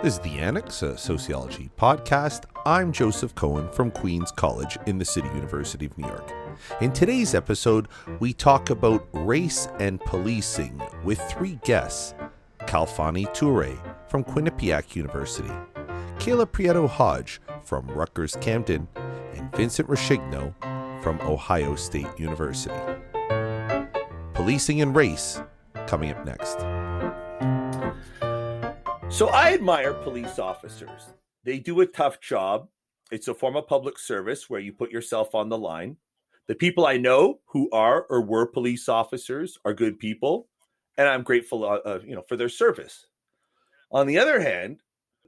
This is The Annex, a sociology podcast. I'm Joseph Cohen from Queens College in the City University of New York. In today's episode, we talk about race and policing with three guests: Ture from Quinnipiac University, Prieto-Hodge from Rutgers Camden, and Vincent Roscigno from Ohio State University. Policing and race, coming up next. So I admire police officers. They do a tough job. It's a form of public service where you put yourself on the line. The people I know who are or were police officers are good people, and I'm grateful, for their service. On the other hand,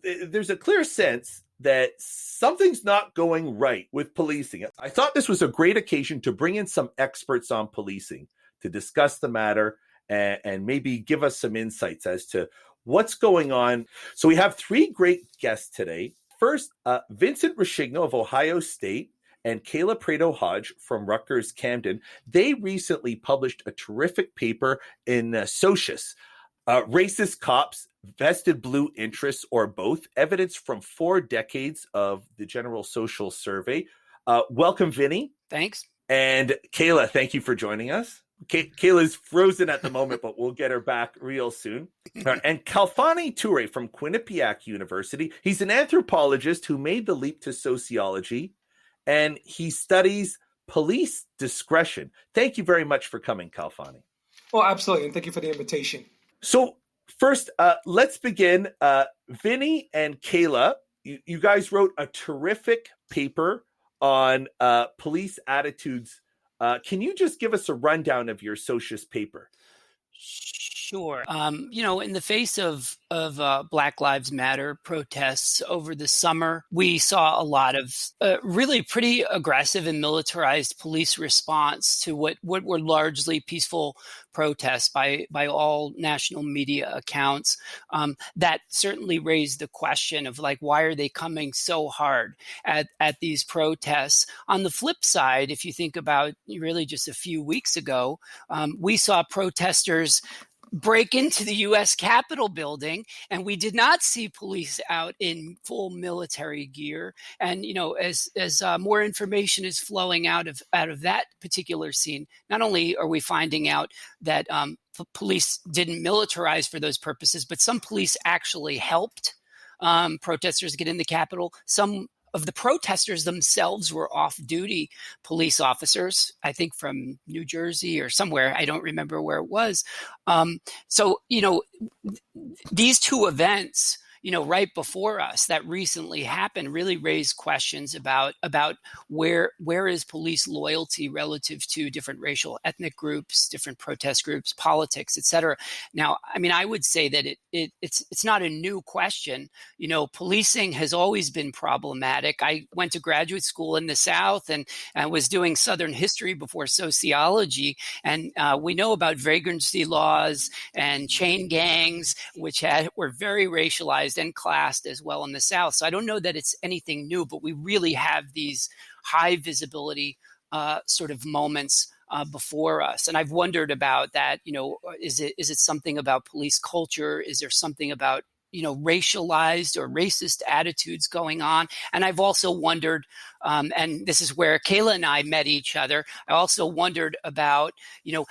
there's a clear sense that something's not going right with policing. I thought this was a great occasion to bring in some experts on policing to discuss the matter and maybe give us some insights as to what's going on. So we have three great guests today. First, Vincent Roscigno of Ohio State and Prieto-Hodge from Rutgers Camden. They recently published a terrific paper in Socius, Racist Cops, Vested Blue Interests, or Both, Evidence from 4 Decades of the General Social Survey. Welcome, Vinny. Thanks. And Kayla, thank you for joining us. Kayla's frozen at the moment, but we'll get her back real soon. And Ture from Quinnipiac University. He's an anthropologist who made the leap to sociology, and he studies police discretion. Thank you very much for coming, Kalfani. Well, absolutely, and thank you for the invitation. So first, let's begin. Vinny and Kayla, you guys wrote a terrific paper on police attitudes. Can you just give us a rundown of your Socius paper? Sure. In the face of Black Lives Matter protests over the summer, we saw a lot of really pretty aggressive and militarized police response to what were largely peaceful protests by all national media accounts. That certainly raised the question of why are they coming so hard at these protests? On the flip side, if you think about really just a few weeks ago, we saw protesters break into the U.S. Capitol building, and we did not see police out in full military gear. And as more information is flowing out of that particular scene, not only are we finding out that police didn't militarize for those purposes, but some police actually helped protesters get in the Capitol. Some of the protesters themselves were off-duty police officers, I think from New Jersey or somewhere. I don't remember where it was. These two events, right before us that recently happened really raised questions about where is police loyalty relative to different racial ethnic groups, different protest groups, politics, et cetera. Now, I would say that it's not a new question. Policing has always been problematic. I went to graduate school in the South and was doing Southern history before sociology. And we know about vagrancy laws and chain gangs, which were very racialized and classed as well in the South. So I don't know that it's anything new, but we really have these high visibility sort of moments before us. And I've wondered about that. Is it something about police culture? Is there something about racialized or racist attitudes going on? And I've also wondered, and this is where Kayla and I met each other, I also wondered about,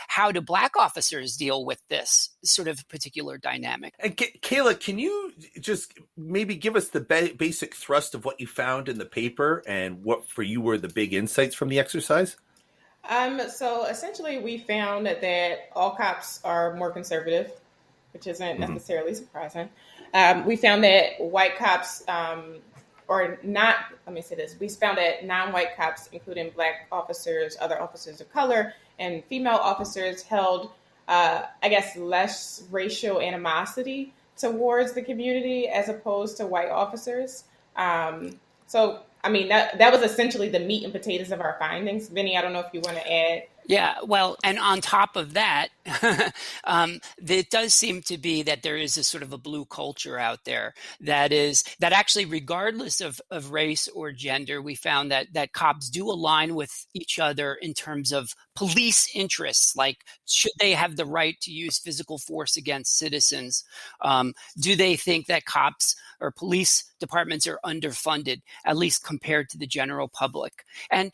how do Black officers deal with this sort of particular dynamic? And Kayla, can you just maybe give us the basic thrust of what you found in the paper and what for you were the big insights from the exercise? So essentially we found that all cops are more conservative, which isn't necessarily surprising. We found that white cops or not, let me say this, we found that non-white cops, including Black officers, other officers of color, and female officers held, less racial animosity towards the community as opposed to white officers. That was essentially the meat and potatoes of our findings. Vinny, I don't know if you want to add Yeah, well, and on top of that, it does seem to be that there is a sort of a blue culture out there that actually, regardless of race or gender, we found that cops do align with each other in terms of police interests. Like, should they have the right to use physical force against citizens? Do they think that cops or police departments are underfunded, at least compared to the general public? And,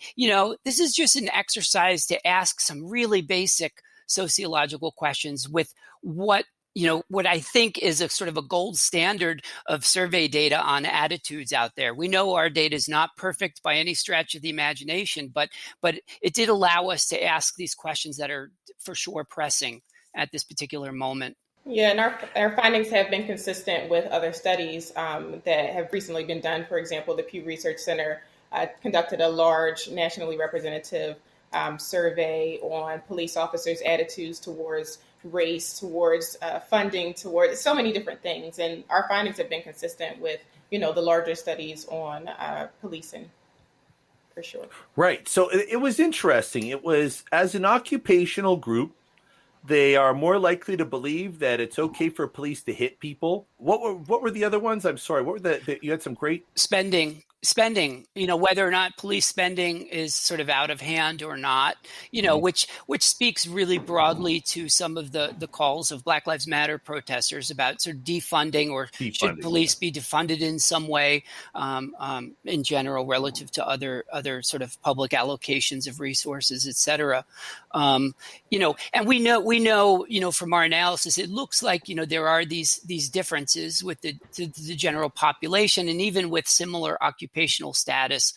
this is just an exercise to ask some really basic sociological questions with what I think is a sort of a gold standard of survey data on attitudes out there. We know our data is not perfect by any stretch of the imagination, but it did allow us to ask these questions that are for sure pressing at this particular moment. Yeah, and our findings have been consistent with other studies that have recently been done. For example, the Pew Research Center conducted a large nationally representative survey on police officers' attitudes towards race, towards funding, towards so many different things. And our findings have been consistent with, the larger studies on policing, for sure. Right. So it was interesting. It was, as an occupational group, they are more likely to believe that it's okay for police to hit people. What were the other ones? I'm sorry. What were you had some great spending, whether or not police spending is sort of out of hand or not, which speaks really broadly to some of the calls of Black Lives Matter protesters about sort of defunding, or should police be defunded in some way in general relative to other sort of public allocations of resources, et cetera. And we know from our analysis, it looks like, there are these differences with the general population, and even with similar occupational status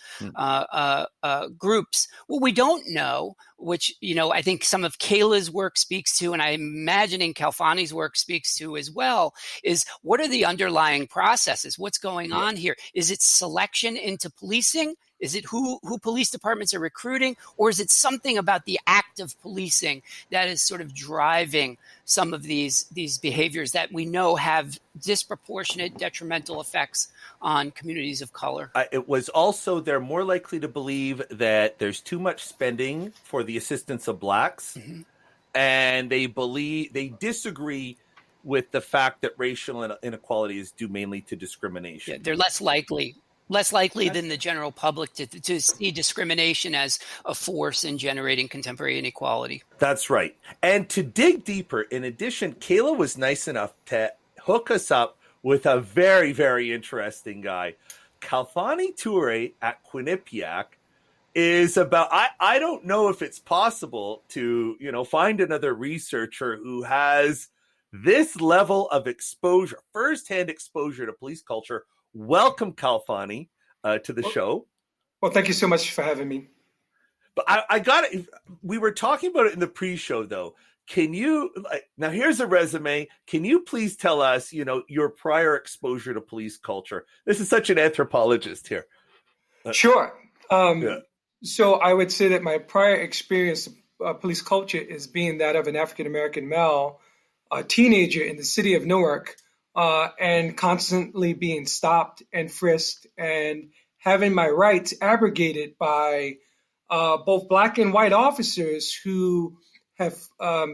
groups. What we don't know, which, I think some of Kayla's work speaks to, and I'm imagining Khalfani's work speaks to as well, is what are the underlying processes? What's going on here? Is it selection into policing? Is it who police departments are recruiting, or is it something about the act of policing that is sort of driving some of these behaviors that we know have disproportionate detrimental effects on communities of color? It was also, they're more likely to believe that there's too much spending for the assistance of Blacks, and they disagree with the fact that racial inequality is due mainly to discrimination. Yeah, they're less likely than the general public to see discrimination as a force in generating contemporary inequality. That's right. And to dig deeper, in addition, Kayla was nice enough to hook us up with a very, very interesting guy. Khalfani Ture at Quinnipiac is about, I don't know if it's possible to, find another researcher who has this level of exposure, firsthand exposure to police culture. Welcome, Khalfani, to the show. Well, thank you so much for having me. But I got it. We were talking about it in the pre-show, though. Can you, now here's a resume. Can you please tell us, your prior exposure to police culture? This is such an anthropologist here. Sure. So I would say that my prior experience of police culture is being that of an African-American male, a teenager in the city of Newark, and constantly being stopped and frisked and having my rights abrogated by both Black and white officers who have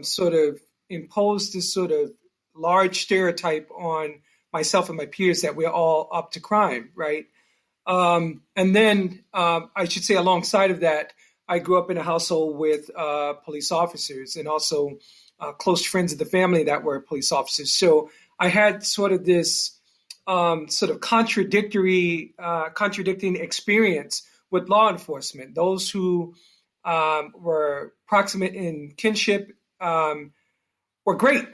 sort of imposed this sort of large stereotype on myself and my peers that we're all up to crime, right? And then I should say alongside of that, I grew up in a household with police officers and also close friends of the family that were police officers. So I had sort of this sort of contradicting experience with law enforcement. Those who were proximate in kinship were great.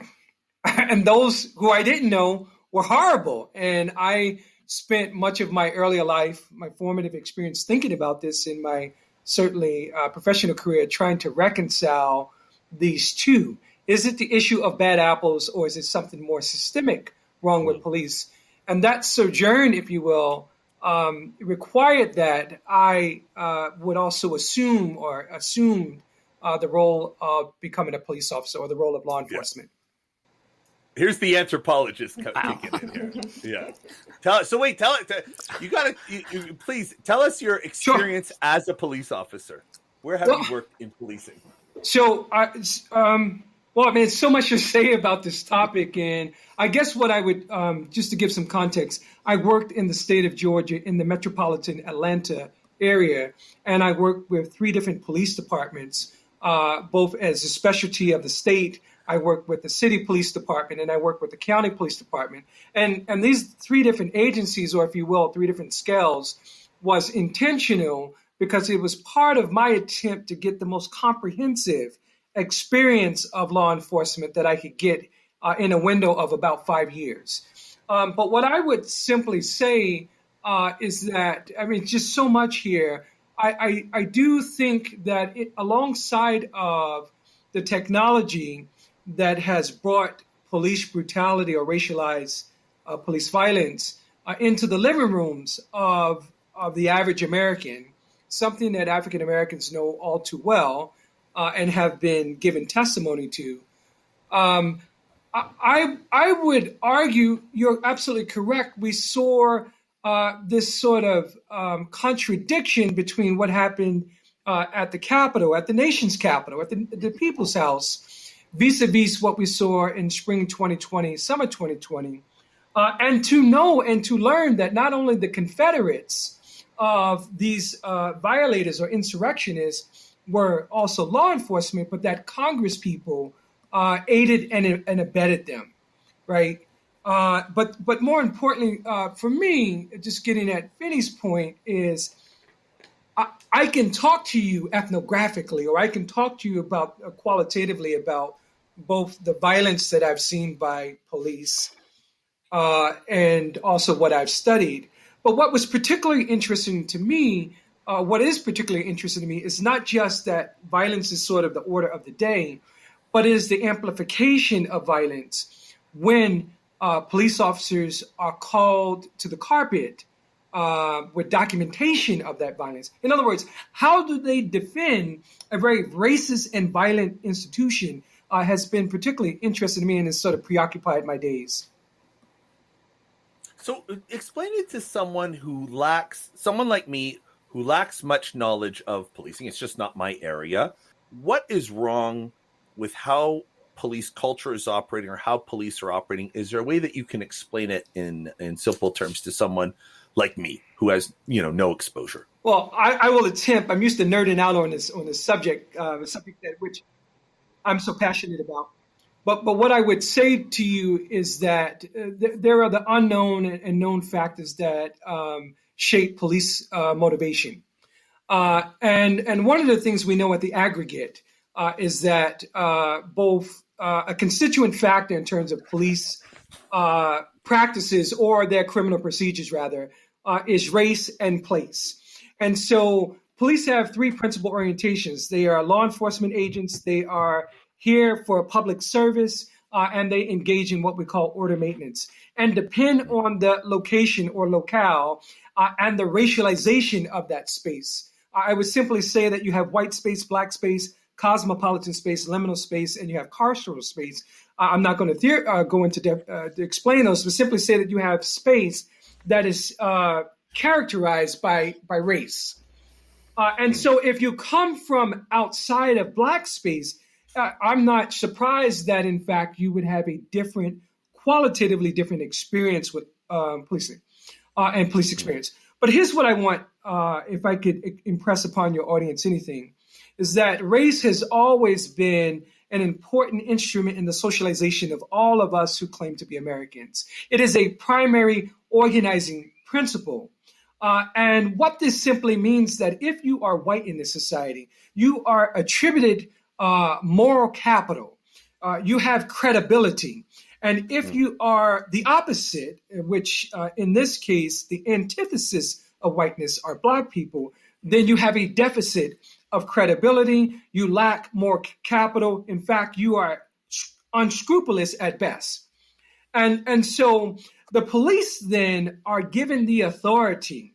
And those who I didn't know were horrible. And I spent much of my earlier life, my formative experience, thinking about this in my certainly professional career, trying to reconcile these two. Is it the issue of bad apples, or is it something more systemic wrong with police? And that sojourn, if you will, required that I would also assumed the role of becoming a police officer or the role of law enforcement. Here's the anthropologist kicking in here. Please tell us your experience as a police officer. Where have you worked in policing? So, well, I mean, it's so much to say about this topic. And I guess what I would, just to give some context, I worked in the state of Georgia in the metropolitan Atlanta area, and I worked with 3 different police departments, both as a specialty of the state. I worked with the city police department, and I worked with the county police department. And these 3 different agencies, or if you will, 3 different scales, was intentional because it was part of my attempt to get the most comprehensive experience of law enforcement that I could get in a window of about 5 years. But what I would simply say is that, I mean, just so much here. I do think that alongside of the technology that has brought police brutality or racialized police violence into the living rooms of the average American, something that African Americans know all too well and have been given testimony to. I would argue you're absolutely correct. We saw this sort of contradiction between what happened at the Capitol, at the nation's Capitol, at the People's House, vis-a-vis what we saw in spring 2020, summer 2020. And to know and to learn that not only the Confederates of these violators or insurrectionists were also law enforcement, but that Congress people aided and abetted them, right? But more importantly, for me, just getting at Finney's point is I can talk to you ethnographically, or I can talk to you about qualitatively about both the violence that I've seen by police and also what I've studied. But what was particularly interesting to me, what is particularly interesting to me is not just that violence is sort of the order of the day, but is the amplification of violence when police officers are called to the carpet with documentation of that violence. In other words, how do they defend a very racist and violent institution has been particularly interesting to me and has sort of preoccupied my days. So explain it to someone like me, who lacks much knowledge of policing. It's just not my area. What is wrong with how police culture is operating or how police are operating? Is there a way that you can explain it in simple terms to someone like me who has, no exposure? Well, I will attempt. I'm used to nerding out on this subject, a subject that which I'm so passionate about. But what I would say to you is that there are the unknown and known factors that shape police motivation. And one of the things we know at the aggregate is that both a constituent factor in terms of police practices or their criminal procedures, rather, is race and place. And so police have 3 principal orientations. They are law enforcement agents. They are here for public service, and they engage in what we call order maintenance. And depend on the location or locale and the racialization of that space. I would simply say that you have white space, black space, cosmopolitan space, liminal space, and you have carceral space. I'm not going to go into depth to explain those, but simply say that you have space that is characterized by race. And so if you come from outside of black space, I'm not surprised that, in fact, you would have a qualitatively different experience with policing and police experience. But here's what I want, if I could impress upon your audience anything, is that race has always been an important instrument in the socialization of all of us who claim to be Americans. It is a primary organizing principle. And what this simply means that if you are white in this society, you are attributed moral capital. You have credibility. And if you are the opposite, which in this case, the antithesis of whiteness are black people, then you have a deficit of credibility. You lack more capital. In fact, you are unscrupulous at best. And so the police then are given the authority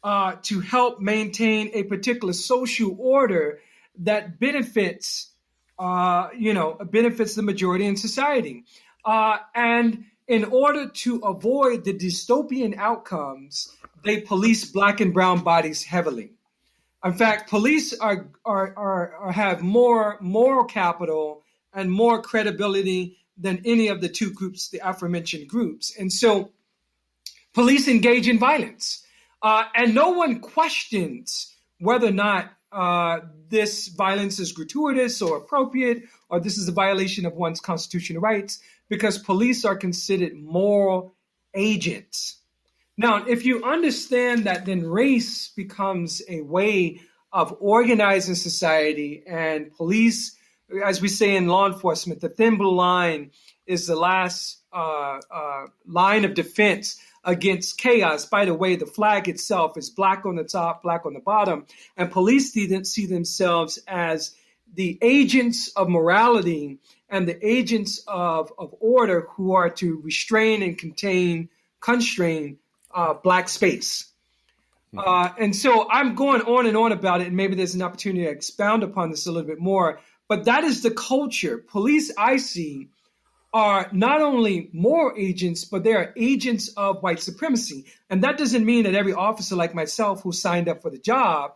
to help maintain a particular social order that benefits the majority in society. And in order to avoid the dystopian outcomes, they police black and brown bodies heavily. In fact, police have more moral capital and more credibility than any of the two groups, the aforementioned groups. And so police engage in violence. And no one questions whether or not this violence is gratuitous or appropriate, or this is a violation of one's constitutional rights, because police are considered moral agents. Now, if you understand that, then race becomes a way of organizing society, and police, as we say in law enforcement, the thin blue line is the last line of defense against chaos. By the way, the flag itself is black on the top, black on the bottom, and police see themselves as the agents of morality and the agents of order who are to restrain and constrain black space. And so I'm going on and on about it, and maybe there's an opportunity to expound upon this a little bit more, but that is the culture. Police, I see, are not only moral agents, but they are agents of white supremacy. And that doesn't mean that every officer like myself who signed up for the job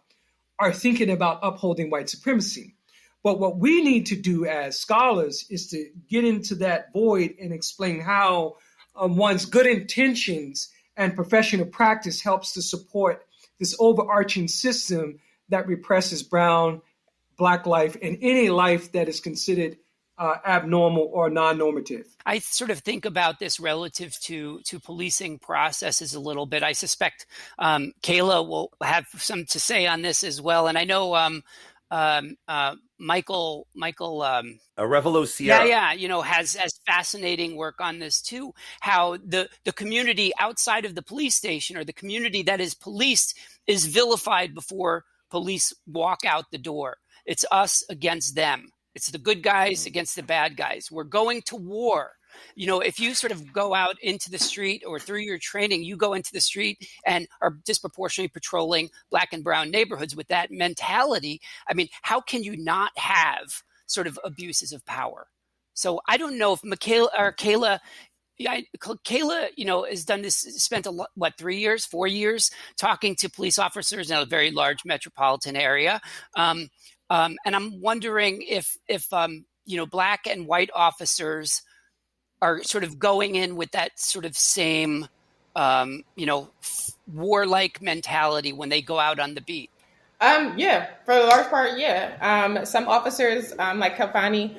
are thinking about upholding white supremacy. But what we need to do as scholars is to get into that void and explain how one's good intentions and professional practice helps to support this overarching system that represses brown, black life, and any life that is considered abnormal or non-normative. I sort of think about this relative to policing processes a little bit. I suspect Kayla will have some to say on this as well. And I know Michael Arevalo Sierra. has fascinating work on this too. How the community outside of the police station, or the community that is policed, is vilified before police walk out the door. It's us against them. It's the good guys against the bad guys. We're going to war. If you sort of go out into the street, or through your training, you go into the street and are disproportionately patrolling black and brown neighborhoods with that mentality, I mean, how can you not have sort of abuses of power? So I don't know if Kayla, has done this, spent 4 years talking to police officers in a very large metropolitan area. And I'm wondering if black and white officers are sort of going in with that sort of same, warlike mentality when they go out on the beat. Yeah, for the large part, yeah. Some officers, like Kafani,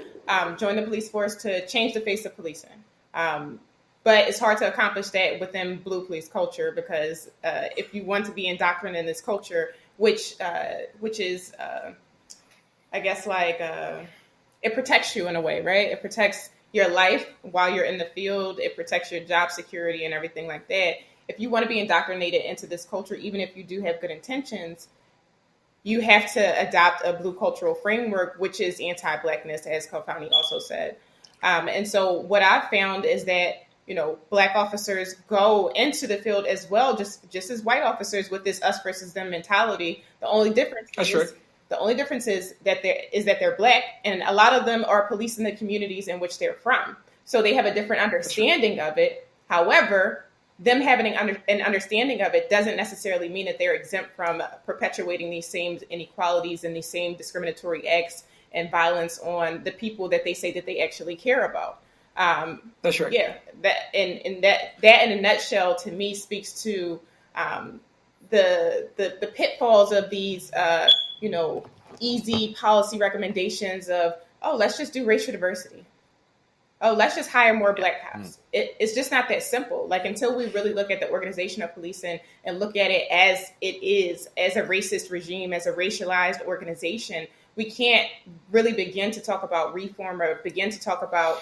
join the police force to change the face of policing. But it's hard to accomplish that within blue police culture, because if you want to be indoctrinated in this culture, which is, I guess, it protects you in a way, right? It protects your life while you're in the field. It protects your job security and everything like that. If you want to be indoctrinated into this culture, even if you do have good intentions, you have to adopt a blue cultural framework, which is anti-blackness, as Kofani also said. And so what I've found is that, black officers go into the field as well, just as white officers, with this us versus them mentality. The only difference is that they're black, and a lot of them are policing the communities in which they're from. So they have a different understanding of it. However, them having an understanding of it doesn't necessarily mean that they're exempt from perpetuating these same inequalities and these same discriminatory acts and violence on the people that they say that they actually care about. That's right. Yeah, that in a nutshell, to me, speaks to the pitfalls of these easy policy recommendations of, let's just do racial diversity. Let's just hire more black cops. It's just not that simple. Until we really look at the organization of policing and look at it as it is, as a racist regime, as a racialized organization, we can't really begin to talk about reform or begin to talk about,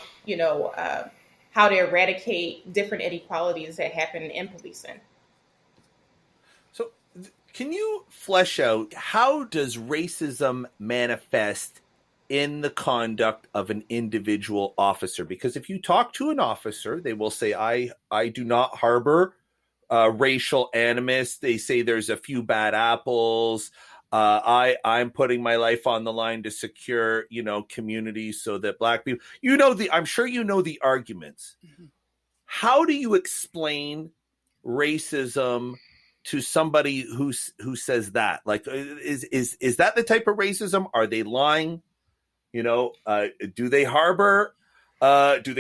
how to eradicate different inequalities that happen in policing. So can you flesh out, how does racism manifest in the conduct of an individual officer? Because if you talk to an officer, they will say, I do not harbor racial animus. They say there's a few bad apples. I'm putting my life on the line to secure, communities so that black people, I'm sure the arguments. Mm-hmm. How do you explain racism to somebody who says that? Like, is that the type of racism? Are they lying? You know, do they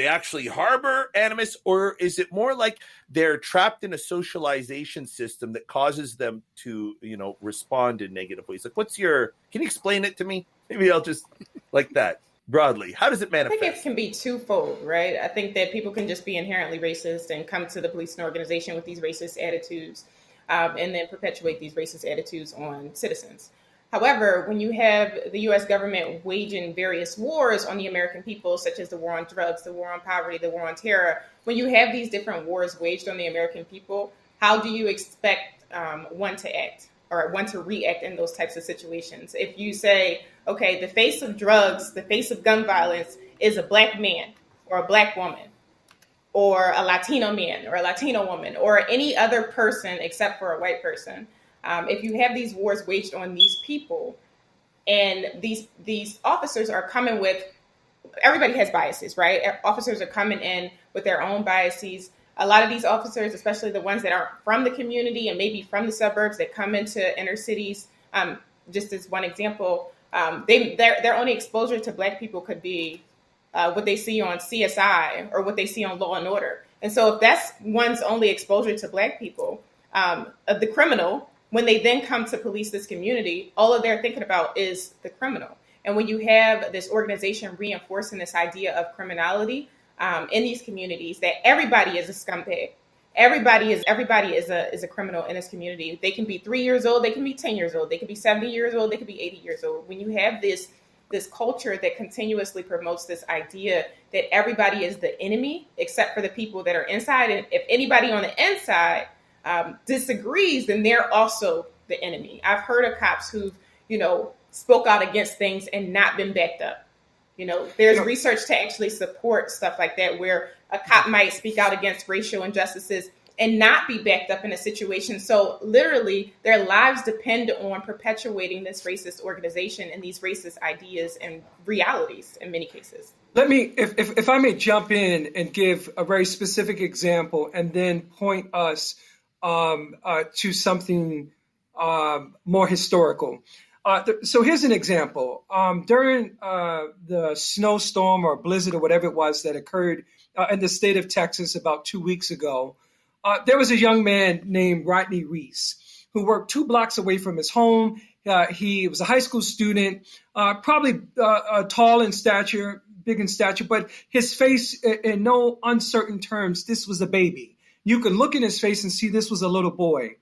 actually harbor animus, or is it more like they're trapped in a socialization system that causes them to, you know, respond in negative ways? Like, can you explain it to me? Maybe I'll just like that broadly. How does it manifest? I think it can be twofold, right? I think that people can just be inherently racist and come to the police and organization with these racist attitudes, and then perpetuate these racist attitudes on citizens. However, when you have the U.S. government waging various wars on the American people, such as the war on drugs, the war on poverty, the war on terror, when you have these different wars waged on the American people, how do you expect one to act or one to react in those types of situations? If you say, okay, the face of drugs, the face of gun violence is a black man or a black woman or a Latino man or a Latino woman or any other person except for a white person, if you have these wars waged on these people, and these officers are coming with, everybody has biases, right? Officers are coming in with their own biases. A lot of these officers, especially the ones that aren't from the community and maybe from the suburbs that come into inner cities, just as one example, their only exposure to Black people could be what they see on CSI or what they see on Law and Order. And so if that's one's only exposure to Black people, the criminal, when they then come to police this community, all of they're thinking about is the criminal. And when you have this organization reinforcing this idea of criminality in these communities, that everybody is a scumbag, everybody is a criminal in this community. They can be 3 years old, they can be 10 years old, they can be 70 years old, they can be 80 years old. When you have this culture that continuously promotes this idea that everybody is the enemy except for the people that are inside, and if anybody on the inside disagrees, then they're also the enemy. I've heard of cops who've, spoke out against things and not been backed up. There's research to actually support stuff like that, where a cop might speak out against racial injustices and not be backed up in a situation. So literally their lives depend on perpetuating this racist organization and these racist ideas and realities in many cases. Let me, if I may jump in and give a very specific example and then point us to something more historical. So here's an example. During the snowstorm or blizzard or whatever it was that occurred in the state of Texas about 2 weeks ago, there was a young man named Rodney Reese who worked 2 blocks away from his home. He was a high school student, probably tall in stature, big in stature, but his face, in no uncertain terms, this was a baby. You could look in his face and see this was a little boy.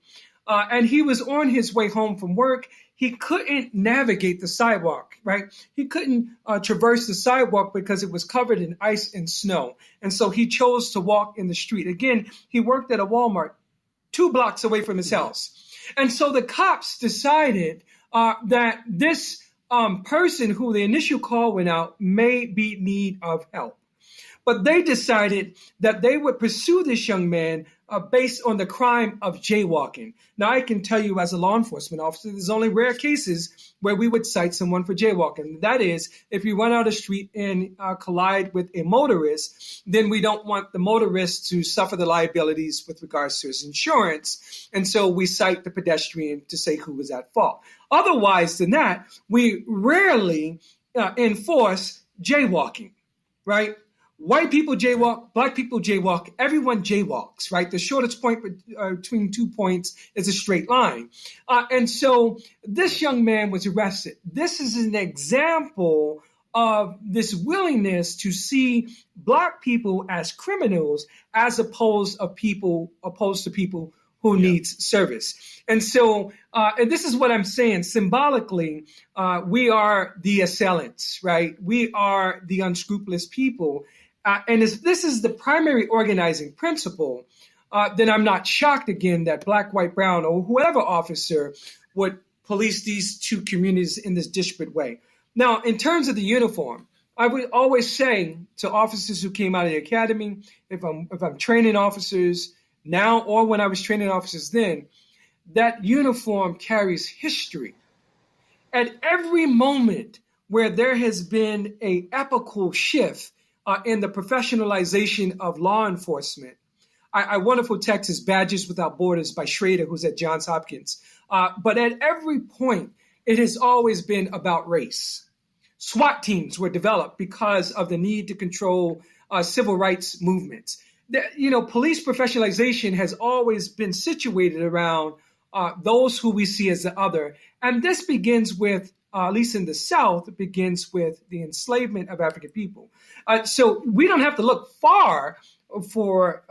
And he was on his way home from work. He couldn't navigate the sidewalk, right? He couldn't traverse the sidewalk because it was covered in ice and snow. And so he chose to walk in the street. Again, he worked at a Walmart 2 blocks away from his house. And so the cops decided that this person who the initial call went out may be in need of help. But they decided that they would pursue this young man based on the crime of jaywalking. Now, I can tell you as a law enforcement officer, there's only rare cases where we would cite someone for jaywalking. That is, if you run out of the street and collide with a motorist, then we don't want the motorist to suffer the liabilities with regards to his insurance. And so we cite the pedestrian to say who was at fault. Otherwise than that, we rarely enforce jaywalking, right? White people jaywalk, Black people jaywalk, everyone jaywalks, right? The shortest point between 2 points is a straight line. And so this young man was arrested. This is an example of this willingness to see Black people as criminals as opposed to people who needs service. And so, and this is what I'm saying, symbolically, we are the assailants, right? We are the unscrupulous people. And if this is the primary organizing principle, then I'm not shocked again that Black, white, brown, or whoever officer would police these 2 communities in this disparate way. Now, in terms of the uniform, I would always say to officers who came out of the academy, if I'm training officers now or when I was training officers then, that uniform carries history. At every moment where there has been an epochal shift in the professionalization of law enforcement, I wonderful text is Badges Without Borders by Schrader, who's at Johns Hopkins. But at every point, it has always been about race. SWAT teams were developed because of the need to control civil rights movements. Police professionalization has always been situated around those who we see as the other. And this begins with, at least in the South, it begins with the enslavement of African people. So we don't have to look far for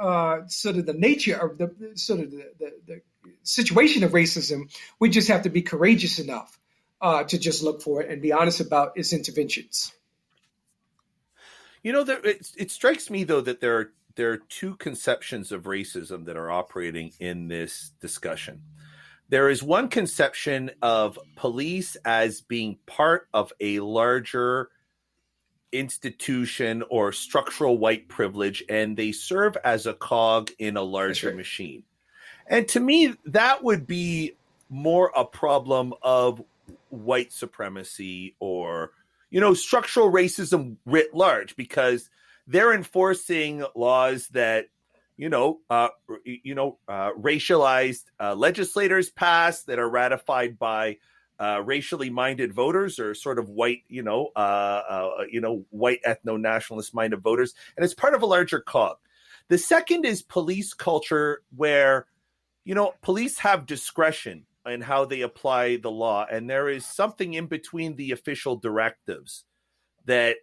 sort of the nature of the situation of racism. We just have to be courageous enough to just look for it and be honest about its interventions. It strikes me, though, that there are two conceptions of racism that are operating in this discussion. There is one conception of police as being part of a larger institution or structural white privilege, and they serve as a cog in a larger machine. And to me, that would be more a problem of white supremacy or, structural racism writ large, because they're enforcing laws that, racialized legislators pass that are ratified by racially minded voters or sort of white, white ethno-nationalist minded voters. And it's part of a larger cog. The second is police culture, where, police have discretion in how they apply the law. And there is something in between the official directives that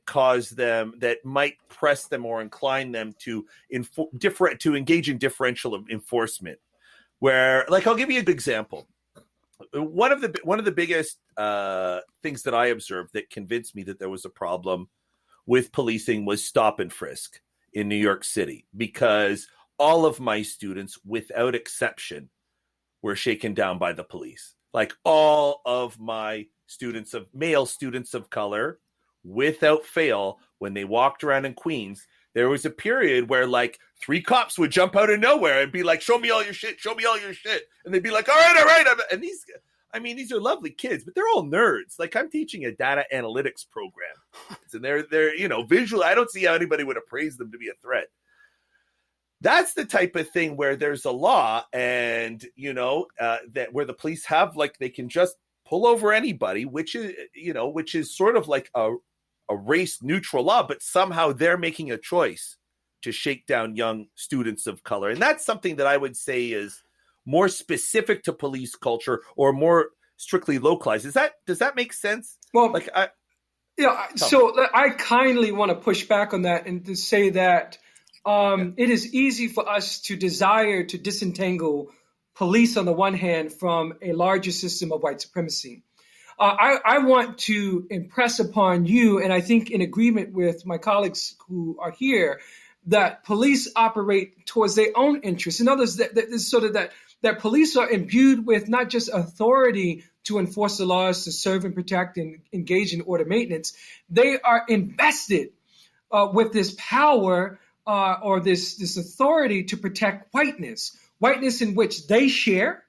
might press them or incline them to engage in differential enforcement. Where, I'll give you an example. One of the biggest things that I observed that convinced me that there was a problem with policing was stop and frisk in New York City, because all of my students, without exception, were shaken down by the police. All of my male students of color, without fail, when they walked around in Queens, there was a period where 3 cops would jump out of nowhere and be like, show me all your shit. And they'd be like, all right. And these are lovely kids, but they're all nerds. I'm teaching a data analytics program, and they're visual. I don't see how anybody would appraise them to be a threat. That's the type of thing where there's a law and, that where the police have, they can just pull over anybody, which is sort of like a race neutral law, but somehow they're making a choice to shake down young students of color. And that's something that I would say is more specific to police culture or more strictly localized. Does that make sense? Well, I kindly want to push back on that and to say that it is easy for us to desire to disentangle police on the one hand from a larger system of white supremacy. I want to impress upon you, and I think in agreement with my colleagues who are here, that police operate towards their own interests. In others, that police are imbued with not just authority to enforce the laws, to serve and protect and engage in order maintenance. They are invested with this power or this authority to protect whiteness in which they share,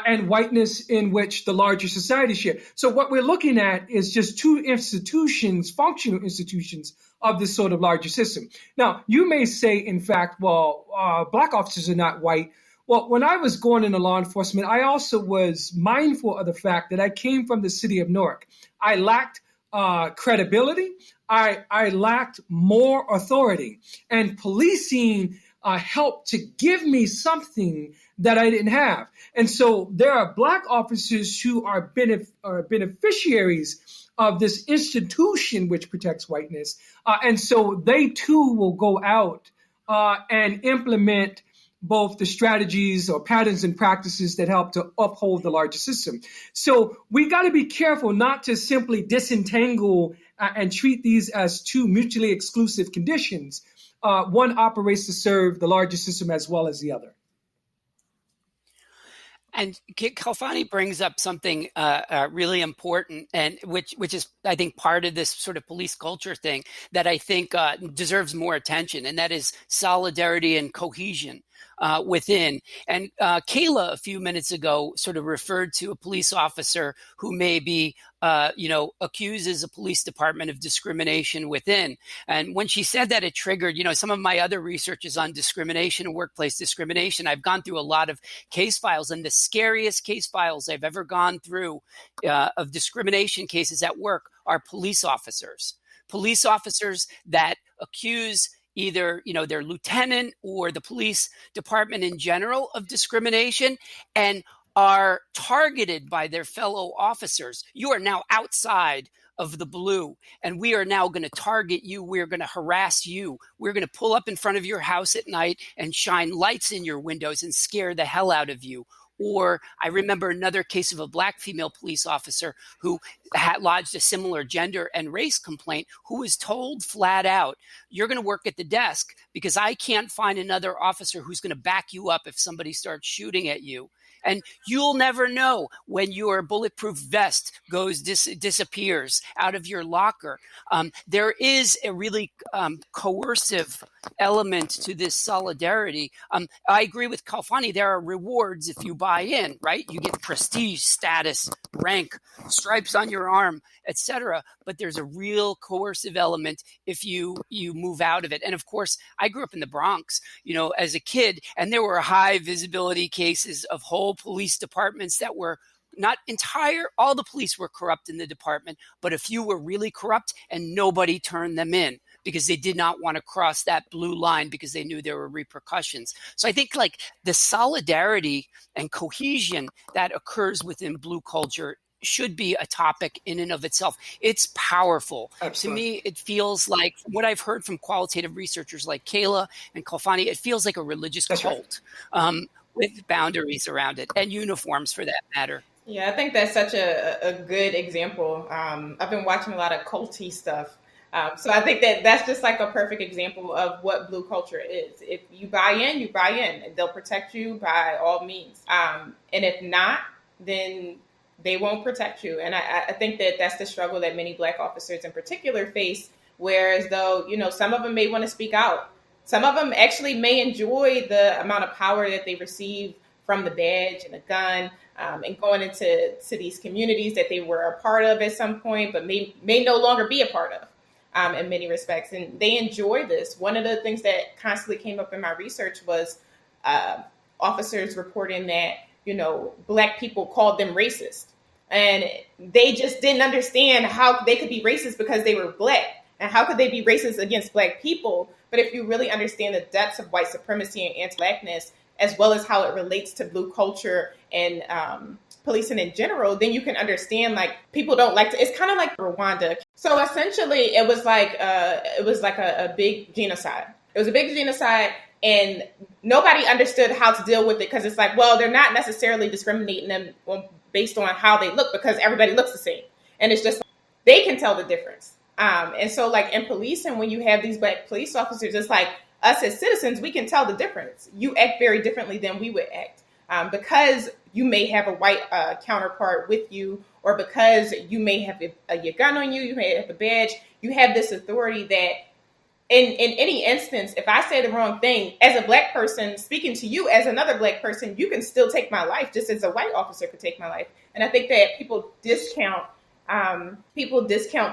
and whiteness in which the larger society share. So what we're looking at is just two institutions, functional institutions of this sort of larger system. Now, you may say, in fact, black officers are not white. Well, when I was going into law enforcement, I also was mindful of the fact that I came from the city of Newark. I lacked credibility. I lacked more authority. And policing helped to give me something that I didn't have. And so there are black officers who are beneficiaries of this institution which protects whiteness. And so they too will go out and implement both the strategies or patterns and practices that help to uphold the larger system. So we got to be careful not to simply disentangle and treat these as two mutually exclusive conditions. One operates to serve the larger system as well as the other. And Khalfani brings up something really important, and which is, I think, part of this sort of police culture thing that I think deserves more attention, and that is solidarity and cohesion. within. And Kayla, a few minutes ago, sort of referred to a police officer who may be accuses a police department of discrimination within. And when she said that, it triggered, some of my other research is on discrimination and workplace discrimination. I've gone through a lot of case files, and the scariest case files I've ever gone through of discrimination cases at work are police officers that accuse either, their lieutenant or the police department in general of discrimination and are targeted by their fellow officers. You are now outside of the blue, and we are now going to target you. We're going to harass you. We're going to pull up in front of your house at night and shine lights in your windows and scare the hell out of you. Or I remember another case of a Black female police officer who had lodged a similar gender and race complaint, who was told flat out, you're going to work at the desk because I can't find another officer who's going to back you up if somebody starts shooting at you. And you'll never know when your bulletproof vest disappears out of your locker. There is a really coercive element to this solidarity. I agree with Kalfani. There are rewards if you buy in, right? You get prestige, status, rank, stripes on your arm, etc. But there's a real coercive element if you move out of it. And of course, I grew up in the Bronx, as a kid, and there were high visibility cases of whole police departments that were not all the police were corrupt in the department, but a few were really corrupt and nobody turned them in because they did not want to cross that blue line because they knew there were repercussions. So I think like the solidarity and cohesion that occurs within blue culture should be a topic in and of itself. It's powerful. Absolutely. To me, it feels like what I've heard from qualitative researchers like Kayla and Kalfani, it feels like a religious cult with boundaries around it and uniforms for that matter. Yeah, I think that's such a good example. I've been watching a lot of culty stuff. So I think that's just like a perfect example of what blue culture is. If you buy in, you buy in. They'll protect you by all means. And if not, then they won't protect you. And I think that's the struggle that many Black officers in particular face, whereas though, some of them may want to speak out. Some of them actually may enjoy the amount of power that they receive from the badge and the gun, and going into these communities that they were a part of at some point, but may no longer be a part of in many respects. And they enjoy this. One of the things that constantly came up in my research was officers reporting that, Black people called them racist. And they just didn't understand how they could be racist because they were Black. And how could they be racist against Black people? But if you really understand the depths of white supremacy and anti-Blackness, as well as how it relates to blue culture and policing in general, then you can understand like people don't like to. It's kind of like Rwanda. So essentially, it was like a big genocide. It was a big genocide, and nobody understood how to deal with it because it's like, well, they're not necessarily discriminating them based on how they look because everybody looks the same, and it's just they can tell the difference. And so, like in policing, when you have these Black police officers, it's like us as citizens, we can tell the difference. You act very differently than we would act because you may have a white counterpart with you, or because you may have your gun on you, you may have a badge. You have this authority that in any instance, if I say the wrong thing as a Black person speaking to you as another Black person, you can still take my life just as a white officer could take my life. And I think that people discount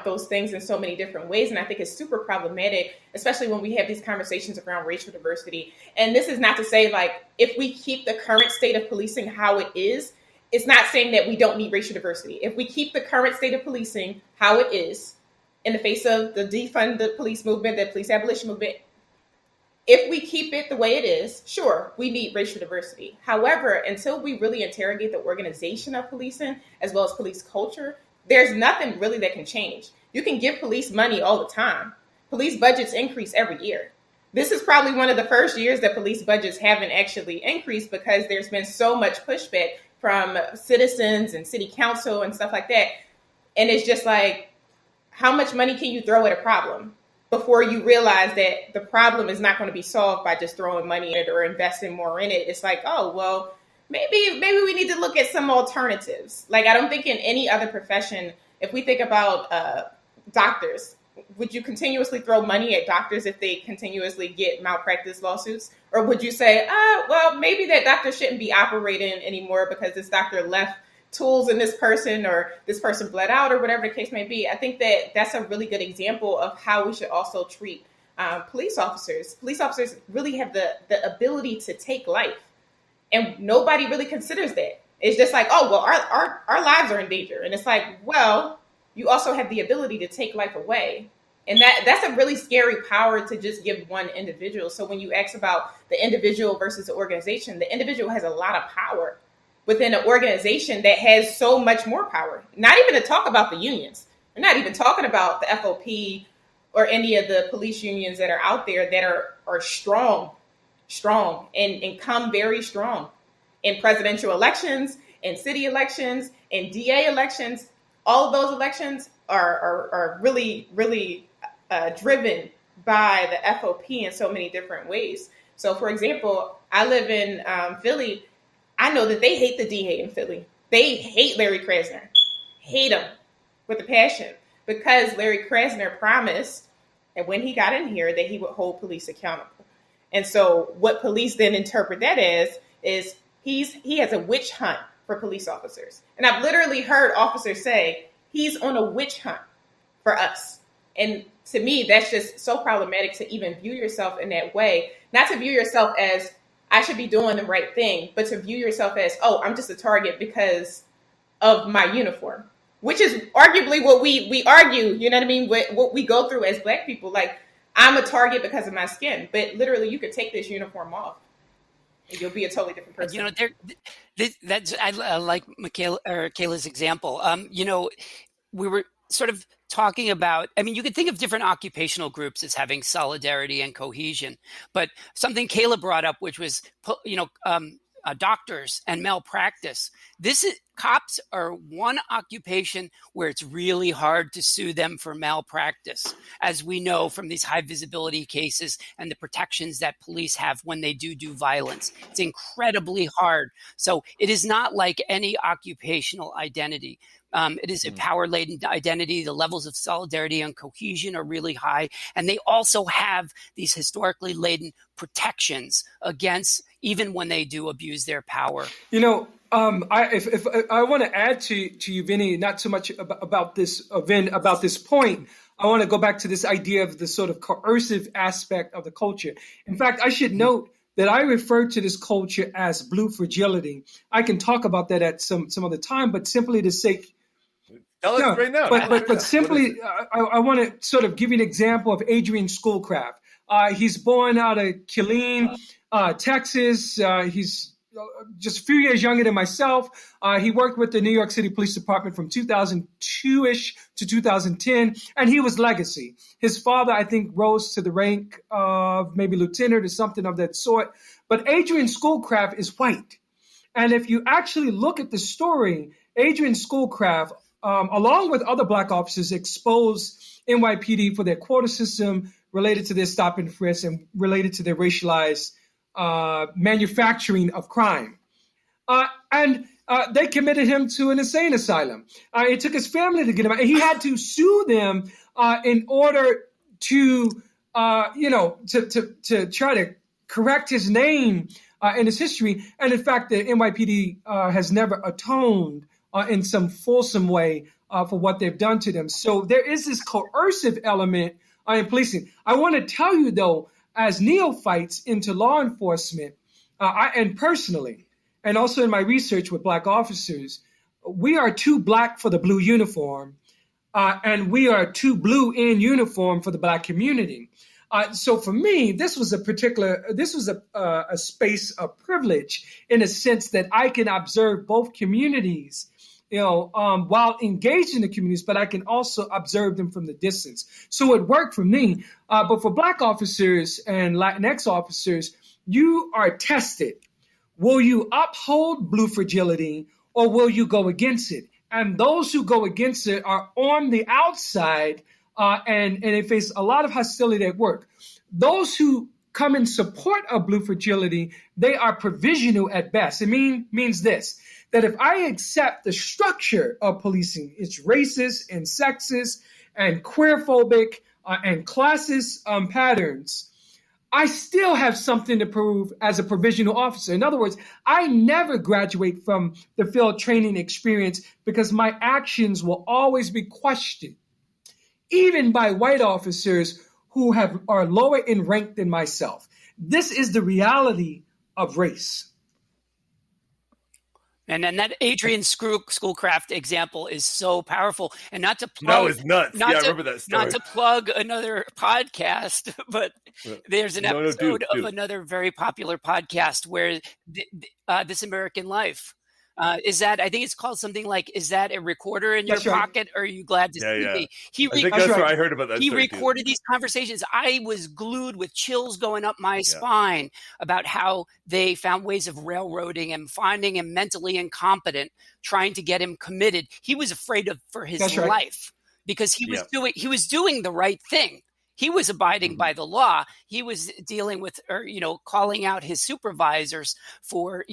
those things in so many different ways. And I think it's super problematic, especially when we have these conversations around racial diversity. And this is not to say like, if we keep the current state of policing how it is, it's not saying that we don't need racial diversity. If we keep the current state of policing how it is, in the face of the defund the police movement, the police abolition movement, if we keep it the way it is, sure, we need racial diversity. However, until we really interrogate the organization of policing, as well as police culture, there's nothing really that can change. You can give police money all the time. Police budgets increase every year. This is probably one of the first years that police budgets haven't actually increased because there's been so much pushback from citizens and city council and stuff like that. And it's just like, how much money can you throw at a problem before you realize that the problem is not going to be solved by just throwing money in it or investing more in it? It's like, oh, well, maybe we need to look at some alternatives. Like, I don't think in any other profession, if we think about doctors, would you continuously throw money at doctors if they continuously get malpractice lawsuits? Or would you say, well, maybe that doctor shouldn't be operating anymore because this doctor left tools in this person, or this person bled out, or whatever the case may be? I think that that's a really good example of how we should also treat police officers. Police officers really have the ability to take life, and nobody really considers that. It's just like, oh, well, our lives are in danger. And it's like, well, you also have the ability to take life away. And that's a really scary power to just give one individual. So when you ask about the individual versus the organization, the individual has a lot of power within an organization that has so much more power. Not even to talk about the unions. We're not even talking about the FOP or any of the police unions that are out there that are strong, and come very strong in presidential elections, in city elections, in DA elections. All of those elections are really, really driven by the FOP in so many different ways. So, for example, I live in Philly. I know that they hate the DA in Philly. They hate Larry Krasner. Hate him with a passion, because Larry Krasner promised that when he got in here that he would hold police accountable. And so what police then interpret that as is he has a witch hunt for police officers. And I've literally heard officers say, he's on a witch hunt for us. And to me, that's just so problematic to even view yourself in that way. Not to view yourself as, I should be doing the right thing, but to view yourself as, oh, I'm just a target because of my uniform, which is arguably what we argue, you know what I mean? What we go through as Black people. Like, I'm a target because of my skin, but literally you could take this uniform off and you'll be a totally different person. You know, that's I like Kayla's example. You know, we were sort of talking about, I mean, you could think of different occupational groups as having solidarity and cohesion, but something Kayla brought up, which was, you know, doctors and malpractice. Cops are one occupation where it's really hard to sue them for malpractice, as we know from these high visibility cases and the protections that police have when they do violence. It's incredibly hard. So it is not like any occupational identity. It is a power-laden identity. The levels of solidarity and cohesion are really high. And they also have these historically laden protections against, even when they do abuse their power. You know, if I want to add to you, Vinny, not so much about this event, about this point, I want to go back to this idea of the sort of coercive aspect of the culture. In fact, I should note that I refer to this culture as blue fragility. I can talk about that at some other time, but simply to say, tell us right now. But simply, I want to sort of give you an example of Adrian Schoolcraft. He's born out of Killeen, Texas. He's just a few years younger than myself. He worked with the New York City Police Department from 2002-ish to 2010, and he was legacy. His father, I think, rose to the rank of maybe lieutenant or something of that sort. But Adrian Schoolcraft is white. And if you actually look at the story, Adrian Schoolcraft, along with other Black officers, exposed NYPD for their quota system related to their stop and frisk and related to their racialized manufacturing of crime. And they committed him to an insane asylum. It took his family to get him out. And he had to sue them in order to, to try to correct his name and his history. And in fact, the NYPD has never atoned in some fulsome way for what they've done to them. So there is this coercive element in policing. I want to tell you, though, as neophytes into law enforcement, and personally, and also in my research with Black officers, we are too Black for the blue uniform, and we are too blue in uniform for the Black community. So for me, this was a space of privilege in a sense that I can observe both communities, while engaged in the communities, but I can also observe them from the distance. So it worked for me. But for Black officers and Latinx officers, you are tested. Will you uphold blue fragility or will you go against it? And those who go against it are on the outside and they face a lot of hostility at work. Those who come in support of blue fragility, they are provisional at best. It means this, that if I accept the structure of policing, it's racist and sexist and queerphobic, and classes patterns, I still have something to prove as a provisional officer. In other words, I never graduate from the field training experience because my actions will always be questioned, even by white officers who are lower in rank than myself. This is the reality of race. And then that Adrian Schoolcraft example is so powerful. And not to plug, that was nuts. I remember that story. Not to plug another podcast, but there's an episode of another very popular podcast where This American Life. Is that, I think it's called something like, is that a recorder in your pocket? Or are you glad to see me? I think that's where I heard about that. He recorded these conversations. I was glued with chills going up my spine about how they found ways of railroading him, finding him mentally incompetent, trying to get him committed. He was afraid for his life because he was doing the right thing. He was abiding by the law. He was dealing with, calling out his supervisors for,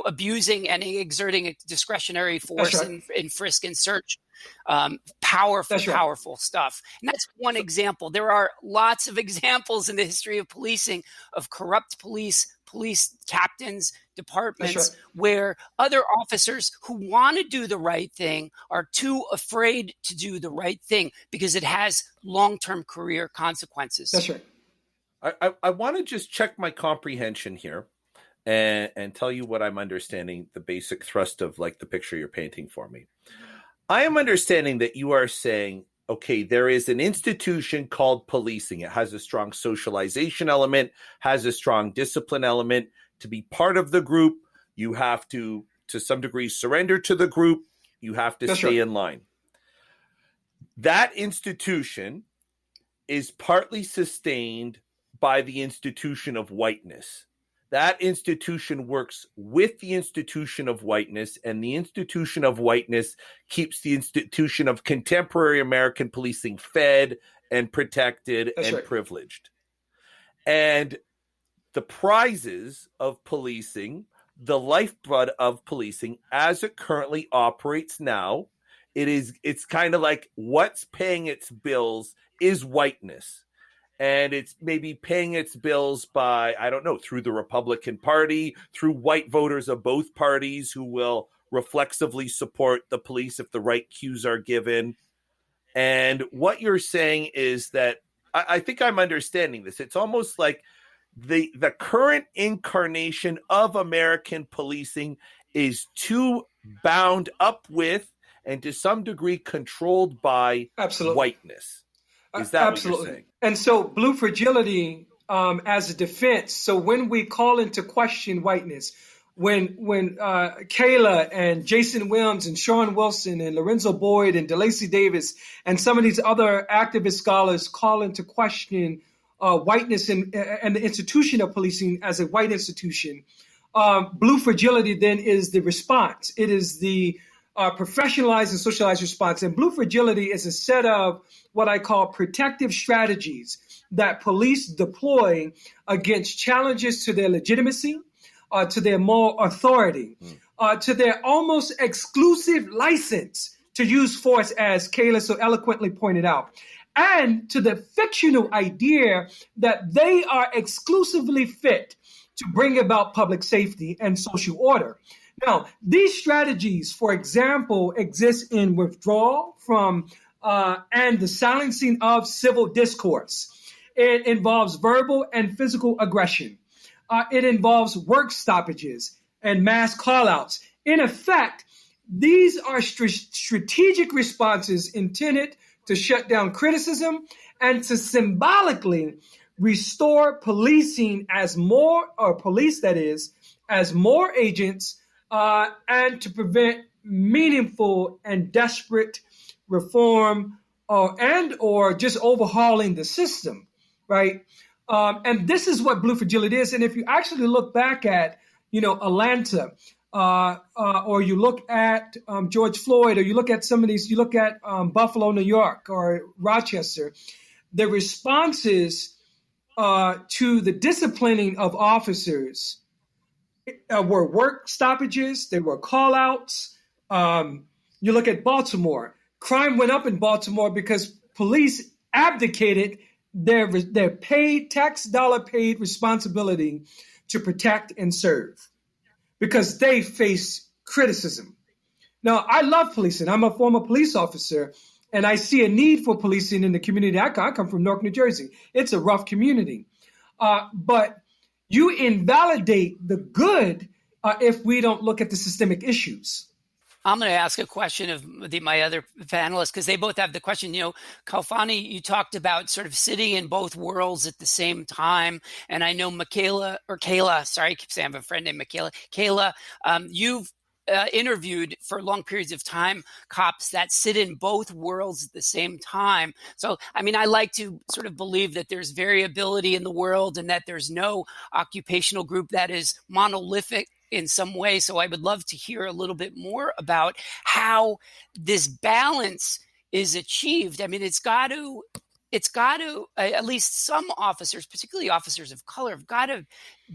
abusing and exerting a discretionary force in frisk and search. Powerful stuff. And that's one example. There are lots of examples in the history of policing of corrupt police captains, departments, where other officers who want to do the right thing are too afraid to do the right thing because it has long-term career consequences. That's right. I want to just check my comprehension here. And tell you what I'm understanding, the basic thrust of like the picture you're painting for me. I am understanding that you are saying, okay, there is an institution called policing. It has a strong socialization element, has a strong discipline element. To be part of the group, you have to some degree, surrender to the group. You have to stay in line. That institution is partly sustained by the institution of whiteness. That institution works with the institution of whiteness, and the institution of whiteness keeps the institution of contemporary American policing fed and protected and privileged. And the prizes of policing, the lifeblood of policing, as it currently operates now, it's kind of like what's paying its bills is whiteness. And it's maybe paying its bills by, I don't know, through the Republican Party, through white voters of both parties who will reflexively support the police if the right cues are given. And what you're saying is that, I think I'm understanding this. It's almost like the current incarnation of American policing is too bound up with and to some degree controlled by whiteness. Is that what you're saying? And so blue fragility as a defense. So when we call into question whiteness, when Kayla and Jason Williams and Sean Wilson and Lorenzo Boyd and DeLacy Davis and some of these other activist scholars call into question whiteness and the institution of policing as a white institution, blue fragility then is the response. It is the professionalized and socialized response. And blue fragility is a set of what I call protective strategies that police deploy against challenges to their legitimacy, to their moral authority, to their almost exclusive license to use force, as Kayla so eloquently pointed out, and to the fictional idea that they are exclusively fit to bring about public safety and social order. Now, these strategies, for example, exist in withdrawal from and the silencing of civil discourse. It involves verbal and physical aggression. It involves work stoppages and mass callouts. In effect, these are strategic responses intended to shut down criticism and to symbolically restore policing as more, or police that is, as more agents, and to prevent meaningful and desperate reform or just overhauling the system, right? And this is what blue fragility is. And if you actually look back at, Atlanta, or you look at George Floyd, or you look at some of these, you look at Buffalo, New York, or Rochester, the responses to the disciplining of officers were work stoppages, there were call-outs. You look at Baltimore. Crime went up in Baltimore because police abdicated their paid tax dollar paid responsibility to protect and serve because they face criticism. Now, I love policing. I'm a former police officer, and I see a need for policing in the community. I come from Newark, New Jersey. It's a rough community. But you invalidate the good if we don't look at the systemic issues. I'm going to ask a question of my other panelists because they both have the question. Kalfani, you talked about sort of sitting in both worlds at the same time. And I know Kayla, sorry, I keep saying I have a friend named Michaela. Kayla, you've interviewed for long periods of time cops that sit in both worlds at the same time. So, I mean, I like to sort of believe that there's variability in the world and that there's no occupational group that is monolithic in some way. So I would love to hear a little bit more about how this balance is achieved. I mean, it's got to, at least some officers, particularly officers of color, have got to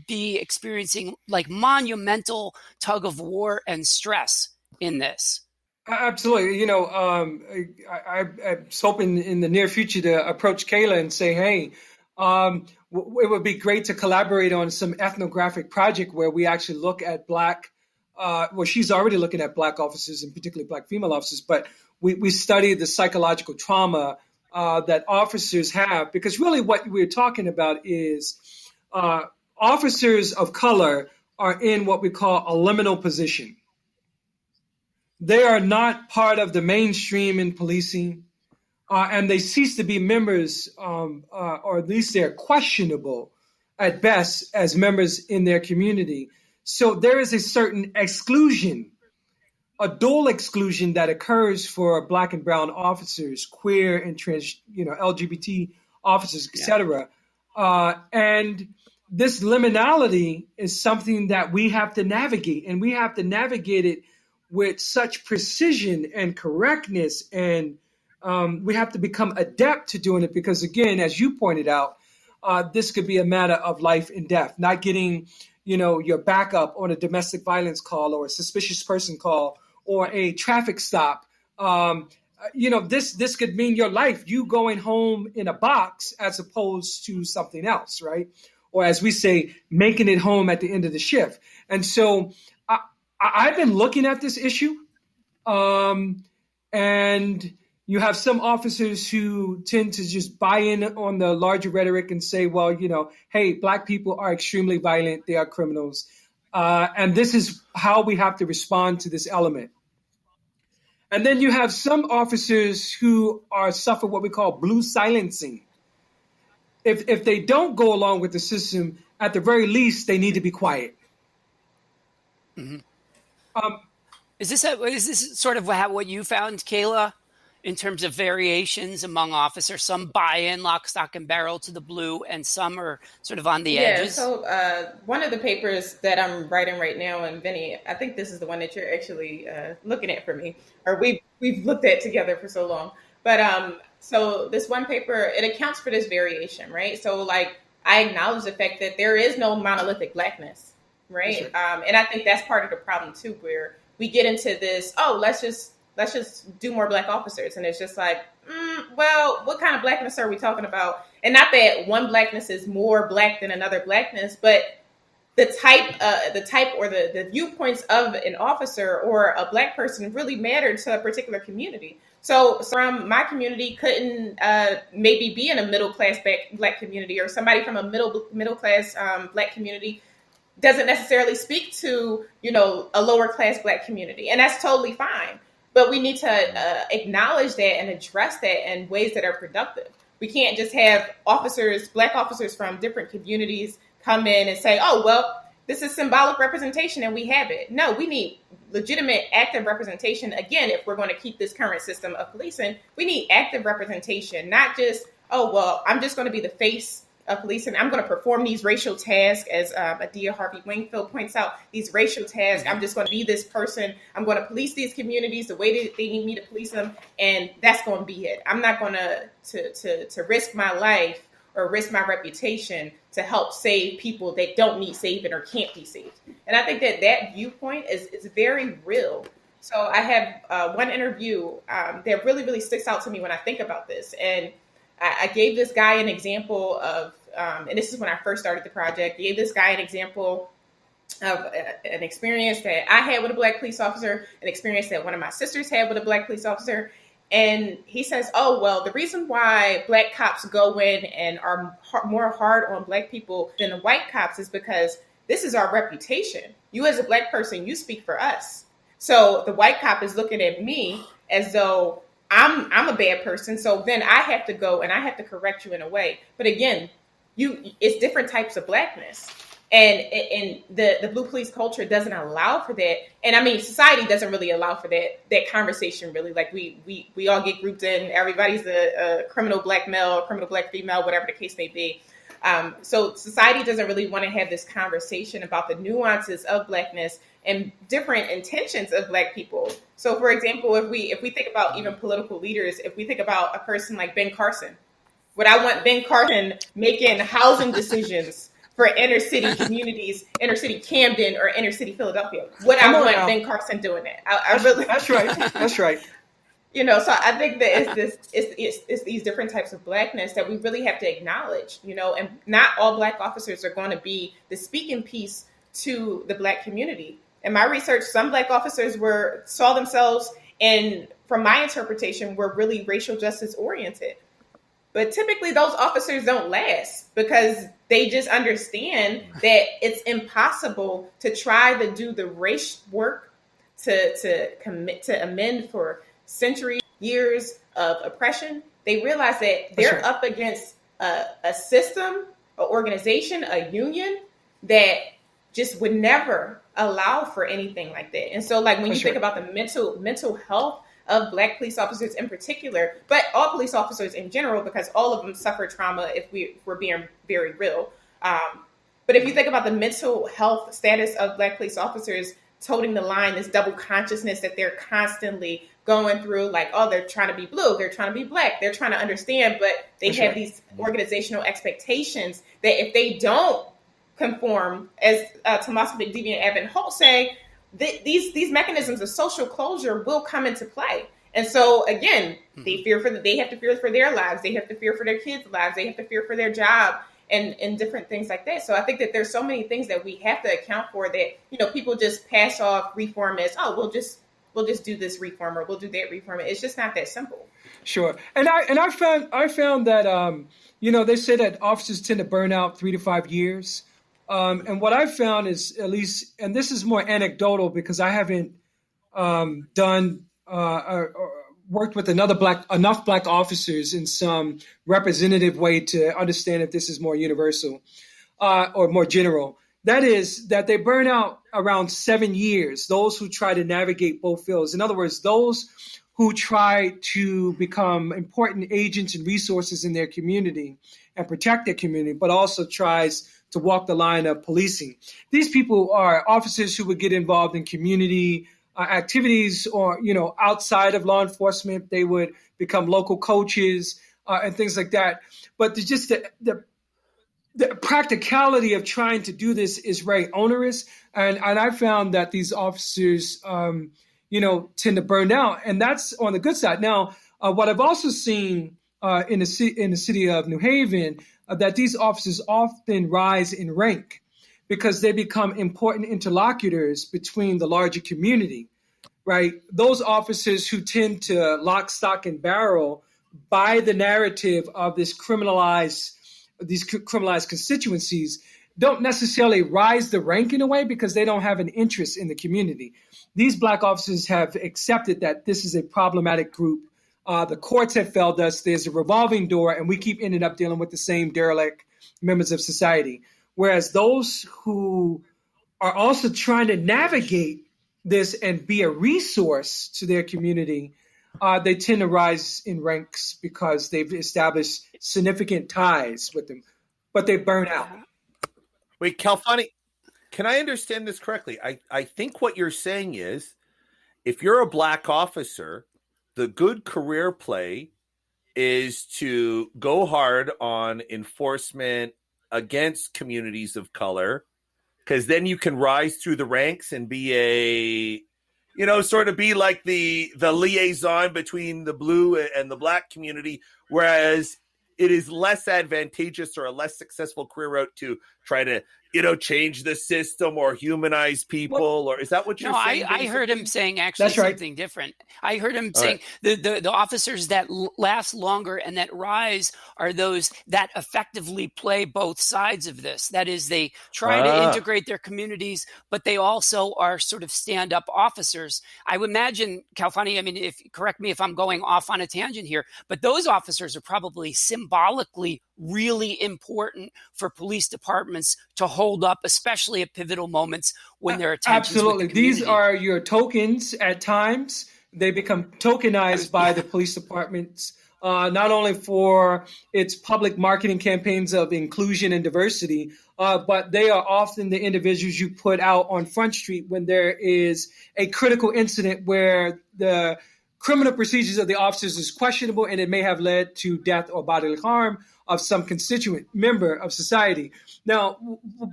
be experiencing like monumental tug of war and stress in this. Absolutely. I'm hoping in the near future to approach Kayla and say, hey, it would be great to collaborate on some ethnographic project where we actually look at she's already looking at Black officers and particularly Black female officers, but we study the psychological trauma that officers have, because really what we're talking about is officers of color are in what we call a liminal position. They are not part of the mainstream in policing. And they cease to be members, or at least they're questionable at best as members in their community. So there is a certain exclusion, a dual exclusion that occurs for Black and brown officers, queer and trans, LGBT officers, etc. And this liminality is something that we have to navigate, and we have to navigate it with such precision and correctness, and we have to become adept to doing it because, again, as you pointed out, this could be a matter of life and death. Not getting, your backup on a domestic violence call or a suspicious person call or a traffic stop. This could mean your life, you going home in a box as opposed to something else, right? Or as we say, making it home at the end of the shift. And so I've been looking at this issue, and you have some officers who tend to just buy in on the larger rhetoric and say, well, hey, Black people are extremely violent. They are criminals. And this is how we have to respond to this element. And then you have some officers who suffer what we call blue silencing. If they don't go along with the system, at the very least, they need to be quiet. Mm-hmm. Is this sort of what you found, Kayla, in terms of variations among officers? Some buy in lock, stock, and barrel to the blue, and some are sort of on the edges? So one of the papers that I'm writing right now, and Vinny, I think this is the one that you're actually looking at for me, or we've looked at together for so long. But so this one paper, it accounts for this variation, right? So like I acknowledge the fact that there is no monolithic Blackness, right? Sure. And I think that's part of the problem too, where we get into this, let's just do more Black officers. And it's just like, well, what kind of Blackness are we talking about? And not that one Blackness is more Black than another Blackness, but the type or the viewpoints of an officer or a Black person really mattered to a particular community. So from my community couldn't maybe be in a middle class Black community, or somebody from a middle class Black community doesn't necessarily speak to, a lower class Black community. And that's totally fine. But we need to acknowledge that and address that in ways that are productive. We can't just have Black officers from different communities come in and say, oh, well, this is symbolic representation and we have it. No, we need legitimate active representation. Again, if we're going to keep this current system of policing, we need active representation, not just, oh, well, I'm just going to be the face of policing. I'm going to perform these racial tasks, as Adia Harvey Wingfield points out, these racial tasks. I'm just going to be this person. I'm going to police these communities the way that they need me to police them, and that's going to be it. I'm not going to risk my life or risk my reputation to help save people that don't need saving or can't be saved. And I think that viewpoint is very real. So I have one interview that really, really sticks out to me when I think about this. And I gave this guy an example of, and this is when I first started the project, gave this guy an example of an experience that I had with a Black police officer, an experience that one of my sisters had with a Black police officer. And he says, oh, well, the reason why Black cops go in and are more hard on Black people than the white cops is because this is our reputation. You as a Black person, you speak for us. So the white cop is looking at me as though I'm a bad person. So then I have to go and I have to correct you in a way. But again, it's different types of Blackness. And the blue police culture doesn't allow for that. And I mean, society doesn't really allow for that conversation, really. Like we all get grouped in. Everybody's a criminal Black male, criminal Black female, whatever the case may be. So society doesn't really want to have this conversation about the nuances of Blackness and different intentions of Black people. So, for example, if we think about even political leaders, if we think about a person like Ben Carson, would I want Ben Carson making housing decisions for inner city communities, inner city Camden or inner city Philadelphia? Would I want Ben Carson doing that? I really, that's right. That's right. You know, so I think that it's these different types of Blackness that we really have to acknowledge, you know, and not all Black officers are going to be the speaking piece to the Black community. In my research, some Black officers saw themselves, and from my interpretation, were really racial justice oriented. But typically those officers don't last because they just understand that it's impossible to try to do the race work to commit to amend for centuries, years of oppression. They realize that they're up against a system, an organization, a union that just would never allow for anything like that. And so, like, when you think about the mental health of Black police officers in particular, but all police officers in general, because all of them suffer trauma if we're being very real. But if you think about the mental health status of Black police officers toting the line, this double consciousness that they're constantly going through, like, oh, they're trying to be blue, they're trying to be Black, they're trying to understand, but they have these organizational expectations that if they don't conform, as Tommaso McDeviant and Evan Holt say, these mechanisms of social closure will come into play. And so again, they have to fear for their lives, they have to fear for their kids' lives, they have to fear for their job and different things like that. So I think that there's so many things that we have to account for that, you know, people just pass off reform as, oh, we'll just do this reform or we'll do that reform. It's just not that simple. Sure. And I found that you know, they say that officers tend to burn out 3 to 5 years. And what I've found is, at least, and this is more anecdotal because I haven't done or worked with enough Black officers in some representative way to understand if this is more universal or more general. That is that they burn out around 7 years, those who try to navigate both fields. In other words, those who try to become important agents and resources in their community and protect their community, but also tries to walk the line of policing. These people are officers who would get involved in community activities or, you know, outside of law enforcement. They would become local coaches and things like that. But just the practicality of trying to do this is very onerous. And I found that these officers, you know, tend to burn out. And that's on the good side. Now, what I've also seen in the city of New Haven, that these officers often rise in rank because they become important interlocutors between the larger community, right? Those officers who tend to lock, stock, and barrel by the narrative of these criminalized constituencies don't necessarily rise the rank in a way because they don't have an interest in the community. These Black officers have accepted that this is a problematic group. The courts have failed us. There's a revolving door, and we keep ending up dealing with the same derelict members of society. Whereas those who are also trying to navigate this and be a resource to their community, they tend to rise in ranks because they've established significant ties with them, but they burn out. Wait, Kalfani, can I understand this correctly? I think what you're saying is, if you're a Black officer, the good career play is to go hard on enforcement against communities of color, because then you can rise through the ranks and be sort of be like the liaison between the blue and the Black community. Whereas it is less advantageous or a less successful career route to try to, change the system or humanize people? Or is that what you're saying? I heard him saying actually something different. I heard him saying the officers that last longer and that rise are those that effectively play both sides of this. That is, they try to integrate their communities, but they also are sort of stand-up officers. I would imagine, Kalfani, I mean, correct me if I'm going off on a tangent here, but those officers are probably symbolically really important for police departments to hold up, especially at pivotal moments when there are tensions. Absolutely. With the community. These are your tokens at times. They become tokenized by the police departments, not only for its public marketing campaigns of inclusion and diversity, but they are often the individuals you put out on Front Street when there is a critical incident where the criminal procedures of the officers is questionable and it may have led to death or bodily harm of some constituent member of society. Now,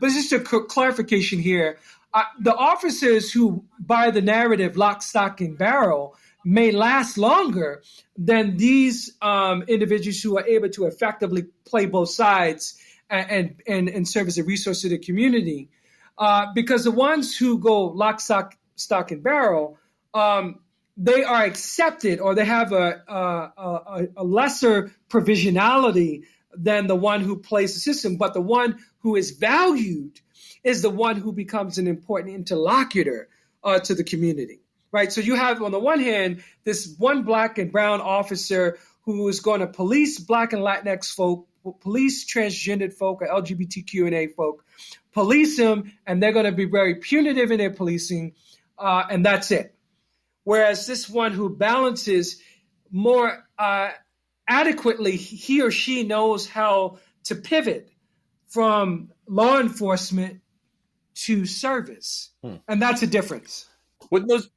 but just a clarification here, the officers who buy the narrative lock, stock, and barrel may last longer than these individuals who are able to effectively play both sides and serve as a resource to the community. Because the ones who go lock, stock, and barrel, they are accepted, or they have a lesser provisionality than the one who plays the system. But the one who is valued is the one who becomes an important interlocutor to the community, right? So you have, on the one hand, this one black and brown officer who is going to police Black and Latinx folk, police transgendered folk or LGBTQ&A folk, police them, and they're going to be very punitive in their policing, and that's it. Whereas this one who balances more adequately, he or she knows how to pivot from law enforcement to service. And that's a difference. Wouldn't those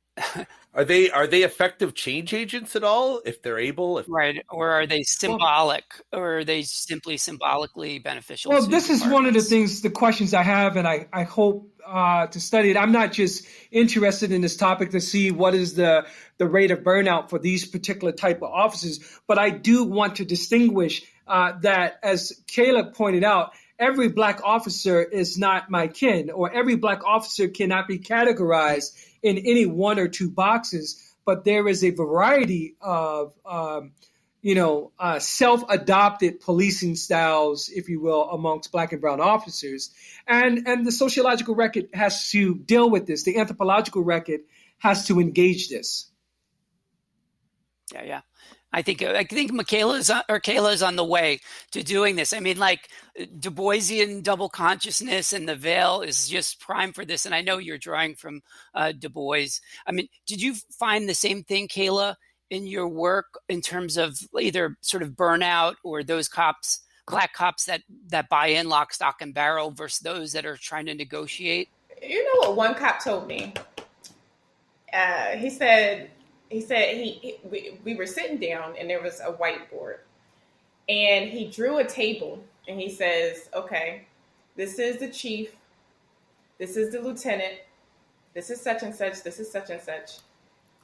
are they effective change agents at all if they're able? Right. Or are they symbolic, or are they simply symbolically beneficial? Well, this is one of the things, the questions I have, and I hope to study it. I'm not just interested in this topic to see what is the rate of burnout for these particular type of officers, but I do want to distinguish that, as Caleb pointed out, every black officer is not my kin, or every black officer cannot be categorized in any one or two boxes, but there is a variety of, self-adopted policing styles, if you will, amongst black and brown officers. And the sociological record has to deal with this. The anthropological record has to engage this. Yeah. I think Kayla's on the way to doing this. I mean, like, Du Boisian double consciousness and the veil is just prime for this. And I know you're drawing from Du Bois. I mean, did you find the same thing, Kayla, in your work in terms of either sort of burnout or those cops, black cops that buy in lock, stock, and barrel versus those that are trying to negotiate? You know what one cop told me? He said we were sitting down and there was a whiteboard, and he drew a table and he says, okay, this is the chief, this is the lieutenant, this is such and such, this is such and such.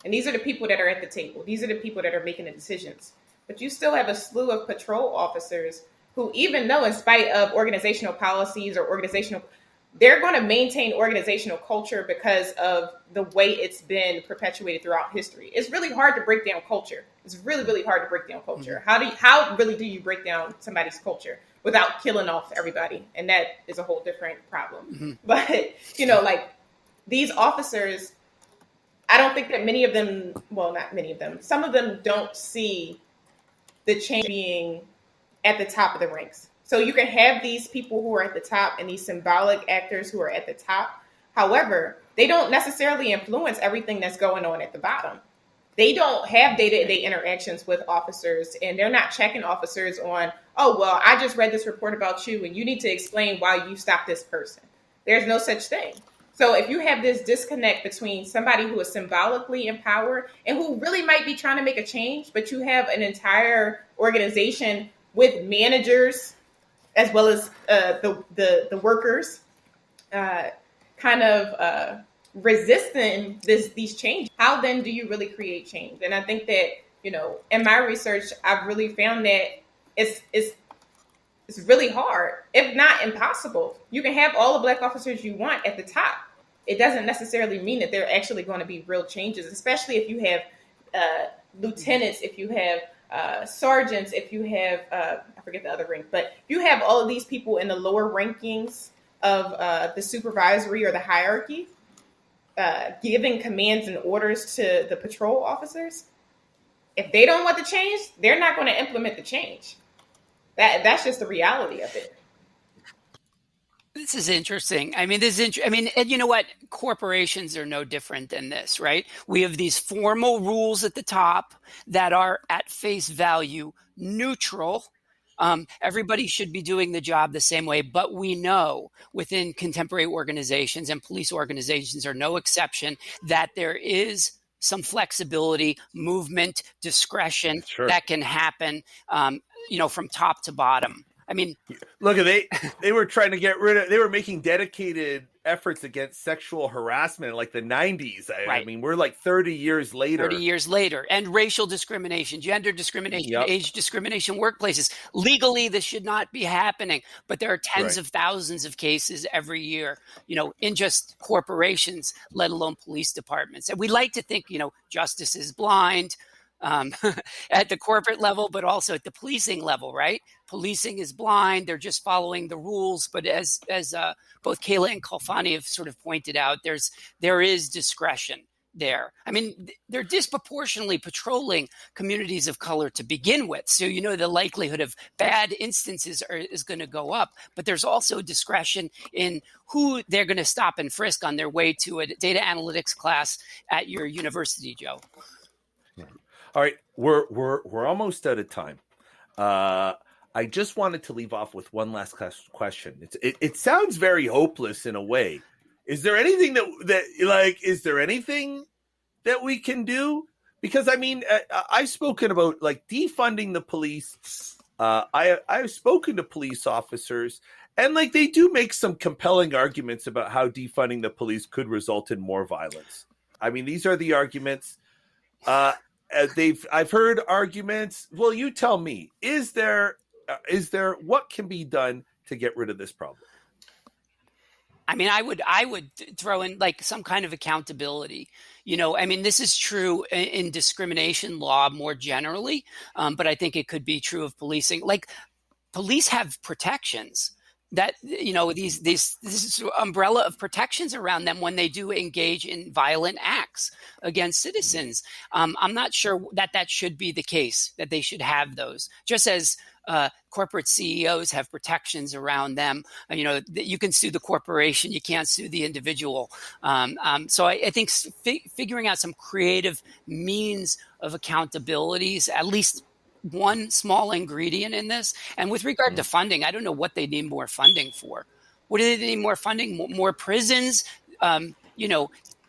And these are the people that are at the table. These are the people that are making the decisions. But you still have a slew of patrol officers who, even though in spite of organizational policies or they're going to maintain organizational culture because of the way it's been perpetuated throughout history. It's really hard to break down culture. It's really, really hard to break down culture. Mm-hmm. How really do you break down somebody's culture without killing off everybody? And that is a whole different problem. Mm-hmm. But, like, these officers, I don't think that many of them, well, not many of them, some of them don't see the change being at the top of the ranks. So you can have these people who are at the top and these symbolic actors who are at the top. However, they don't necessarily influence everything that's going on at the bottom. They don't have day-to-day interactions with officers, and they're not checking officers on, oh, well, I just read this report about you and you need to explain why you stopped this person. There's no such thing. So if you have this disconnect between somebody who is symbolically empowered and who really might be trying to make a change, but you have an entire organization with managers as well as the workers resisting these changes, how then do you really create change? And I think that, in my research, I've really found that it's really hard, if not impossible. You can have all the Black officers you want at the top. It doesn't necessarily mean that they're actually going to be real changes, especially if you have lieutenants, if you have sergeants, if you have, I forget the other rank, but if you have all of these people in the lower rankings of the supervisory or the hierarchy, giving commands and orders to the patrol officers, if they don't want the change, they're not going to implement the change. That's just the reality of it. This is interesting. I mean, and you know what? Corporations are no different than this, right? We have these formal rules at the top that are at face value neutral. Everybody should be doing the job the same way, but we know within contemporary organizations, and police organizations are no exception, that there is some flexibility, movement, discretion that can happen, from top to bottom. I mean, look, they were trying to get rid of. They were making dedicated efforts against sexual harassment in like the 90s. I mean, we're like 30 years later. 30 years later, and racial discrimination, gender discrimination, age discrimination, workplaces. Legally, this should not be happening, but there are tens of thousands of cases every year, in just corporations, let alone police departments. And we like to think, justice is blind. At the corporate level, but also at the policing level, right? Policing is blind. They're just following the rules. But as both Kayla and Kalfani have sort of pointed out, there is discretion there. I mean, they're disproportionately patrolling communities of color to begin with. So, the likelihood of bad instances is going to go up. But there's also discretion in who they're going to stop and frisk on their way to a data analytics class at your university, Joe. All right, we're almost out of time. I just wanted to leave off with one last question. It sounds very hopeless in a way. Is there anything is there anything that we can do? Because I mean, I've spoken about like defunding the police. I've spoken to police officers, and like they do make some compelling arguments about how defunding the police could result in more violence. I mean, these are the arguments. I've heard arguments. Well, you tell me, is there what can be done to get rid of this problem? I mean, I would throw in like some kind of accountability. I mean, this is true in discrimination law more generally, but I think it could be true of policing. Like, police have protections that, this umbrella of protections around them when they do engage in violent acts against citizens. I'm not sure that should be the case, that they should have those, just as corporate CEOs have protections around them. You can sue the corporation, you can't sue the individual. So I think figuring out some creative means of accountabilities, at least one small ingredient in this. And with regard to funding, I don't know what they need more funding for. What do they need more funding? More prisons,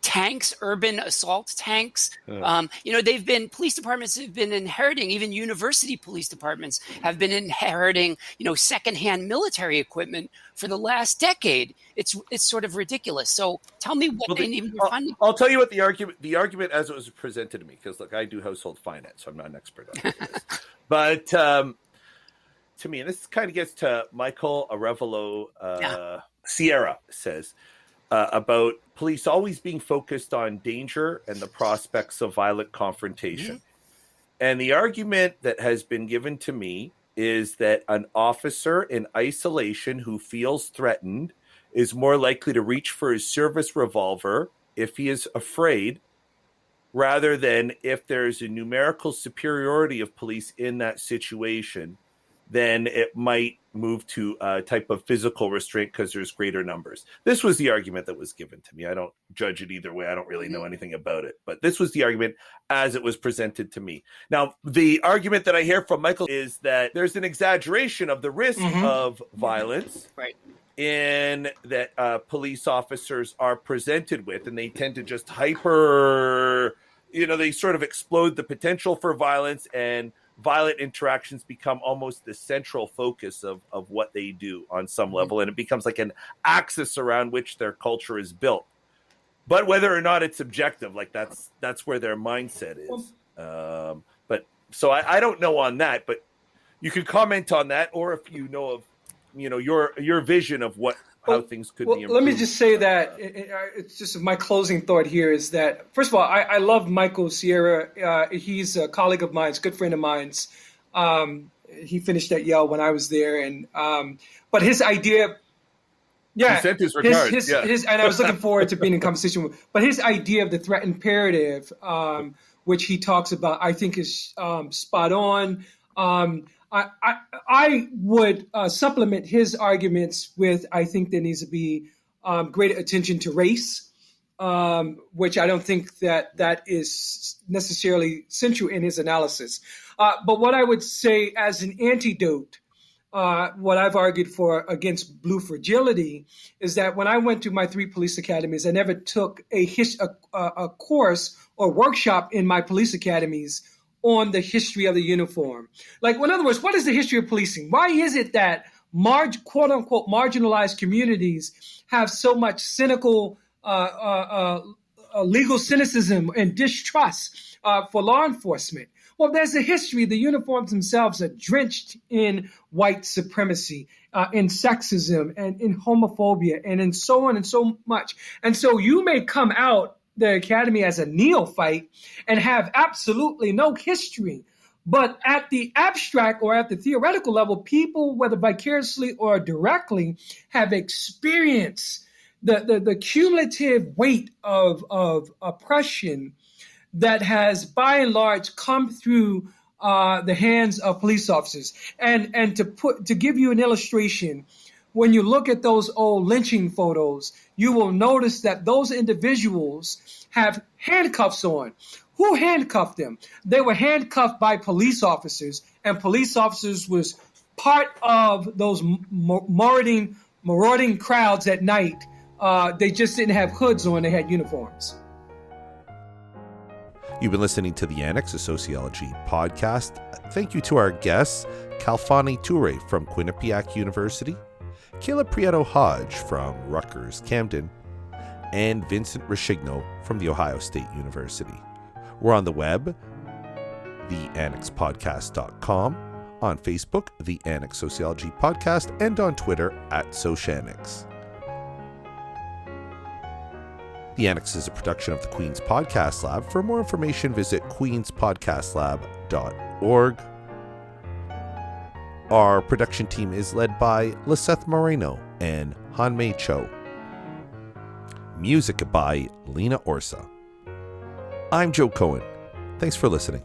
tanks, urban assault tanks. Police departments have been inheriting, even university police departments have been inheriting, secondhand military equipment for the last decade. It's sort of ridiculous. So tell me what they need more funding. I'll tell you what the argument as it was presented to me, because look, I do household finance, so I'm not an expert on this. But to me, and this kind of gets to Michael Arevalo, Sierra says, about police always being focused on danger and the prospects of violent confrontation. Mm-hmm. And the argument that has been given to me is that an officer in isolation who feels threatened is more likely to reach for his service revolver if he is afraid, rather than if there's a numerical superiority of police in that situation, then it might move to a type of physical restraint because there's greater numbers. This was the argument that was given to me. I don't judge it either way. I don't really know anything about it. But this was the argument as it was presented to me. Now, the argument that I hear from Michael is that there's an exaggeration of the risk of violence. Right. In that police officers are presented with, and they tend to just they sort of explode the potential for violence, and violent interactions become almost the central focus of what they do on some level, and it becomes like an axis around which their culture is built. But whether or not it's objective, like that's where their mindset is. But so I don't know on that, but you could comment on that, or if you know of, your vision of how things could be improved. Let me just say that it's just my closing thought here is that, first of all, I love Michael Sierra. He's a colleague of mine, a good friend of mine. He finished at Yale when I was there, and but his idea. Yeah, he sent his regards. And I was looking forward to being in conversation with. But his idea of the threat imperative, which he talks about, I think is spot on. I would supplement his arguments with, I think there needs to be greater attention to race, which I don't think that is necessarily central in his analysis. But what I would say as an antidote, what I've argued for against blue fragility is that when I went to my 3 police academies, I never took a course or workshop in my police academies on the history of the uniform. Like, in other words, what is the history of policing? Why is it that quote unquote marginalized communities have so much cynical legal cynicism and distrust for law enforcement? Well, there's a history. The uniforms themselves are drenched in white supremacy, in sexism, and in homophobia, and in so on and so much. And so you may come out the academy as a neophyte and have absolutely no history. But at the abstract or at the theoretical level, people, whether vicariously or directly, have experienced the cumulative weight of oppression that has, by and large, come through the hands of police officers. And to give you an illustration, when you look at those old lynching photos, you will notice that those individuals have handcuffs on. Who handcuffed them? They were handcuffed by police officers, and police officers was part of those marauding crowds at night. They just didn't have hoods on, they had uniforms. You've been listening to the Annex, a Sociology podcast. Thank you to our guests, Khalfani Ture from Quinnipiac University, Kayla Prieto-Hodge from Rutgers Camden, and Vincent Roscigno from The Ohio State University. We're on the web, theannexpodcast.com, on Facebook, The Annex Sociology Podcast, and on Twitter @Sociannex. The Annex is a production of the Queen's Podcast Lab. For more information, visit queenspodcastlab.org. Our production team is led by Liseth Moreno and Hanmei Cho. Music by Lena Orsa. I'm Joe Cohen. Thanks for listening.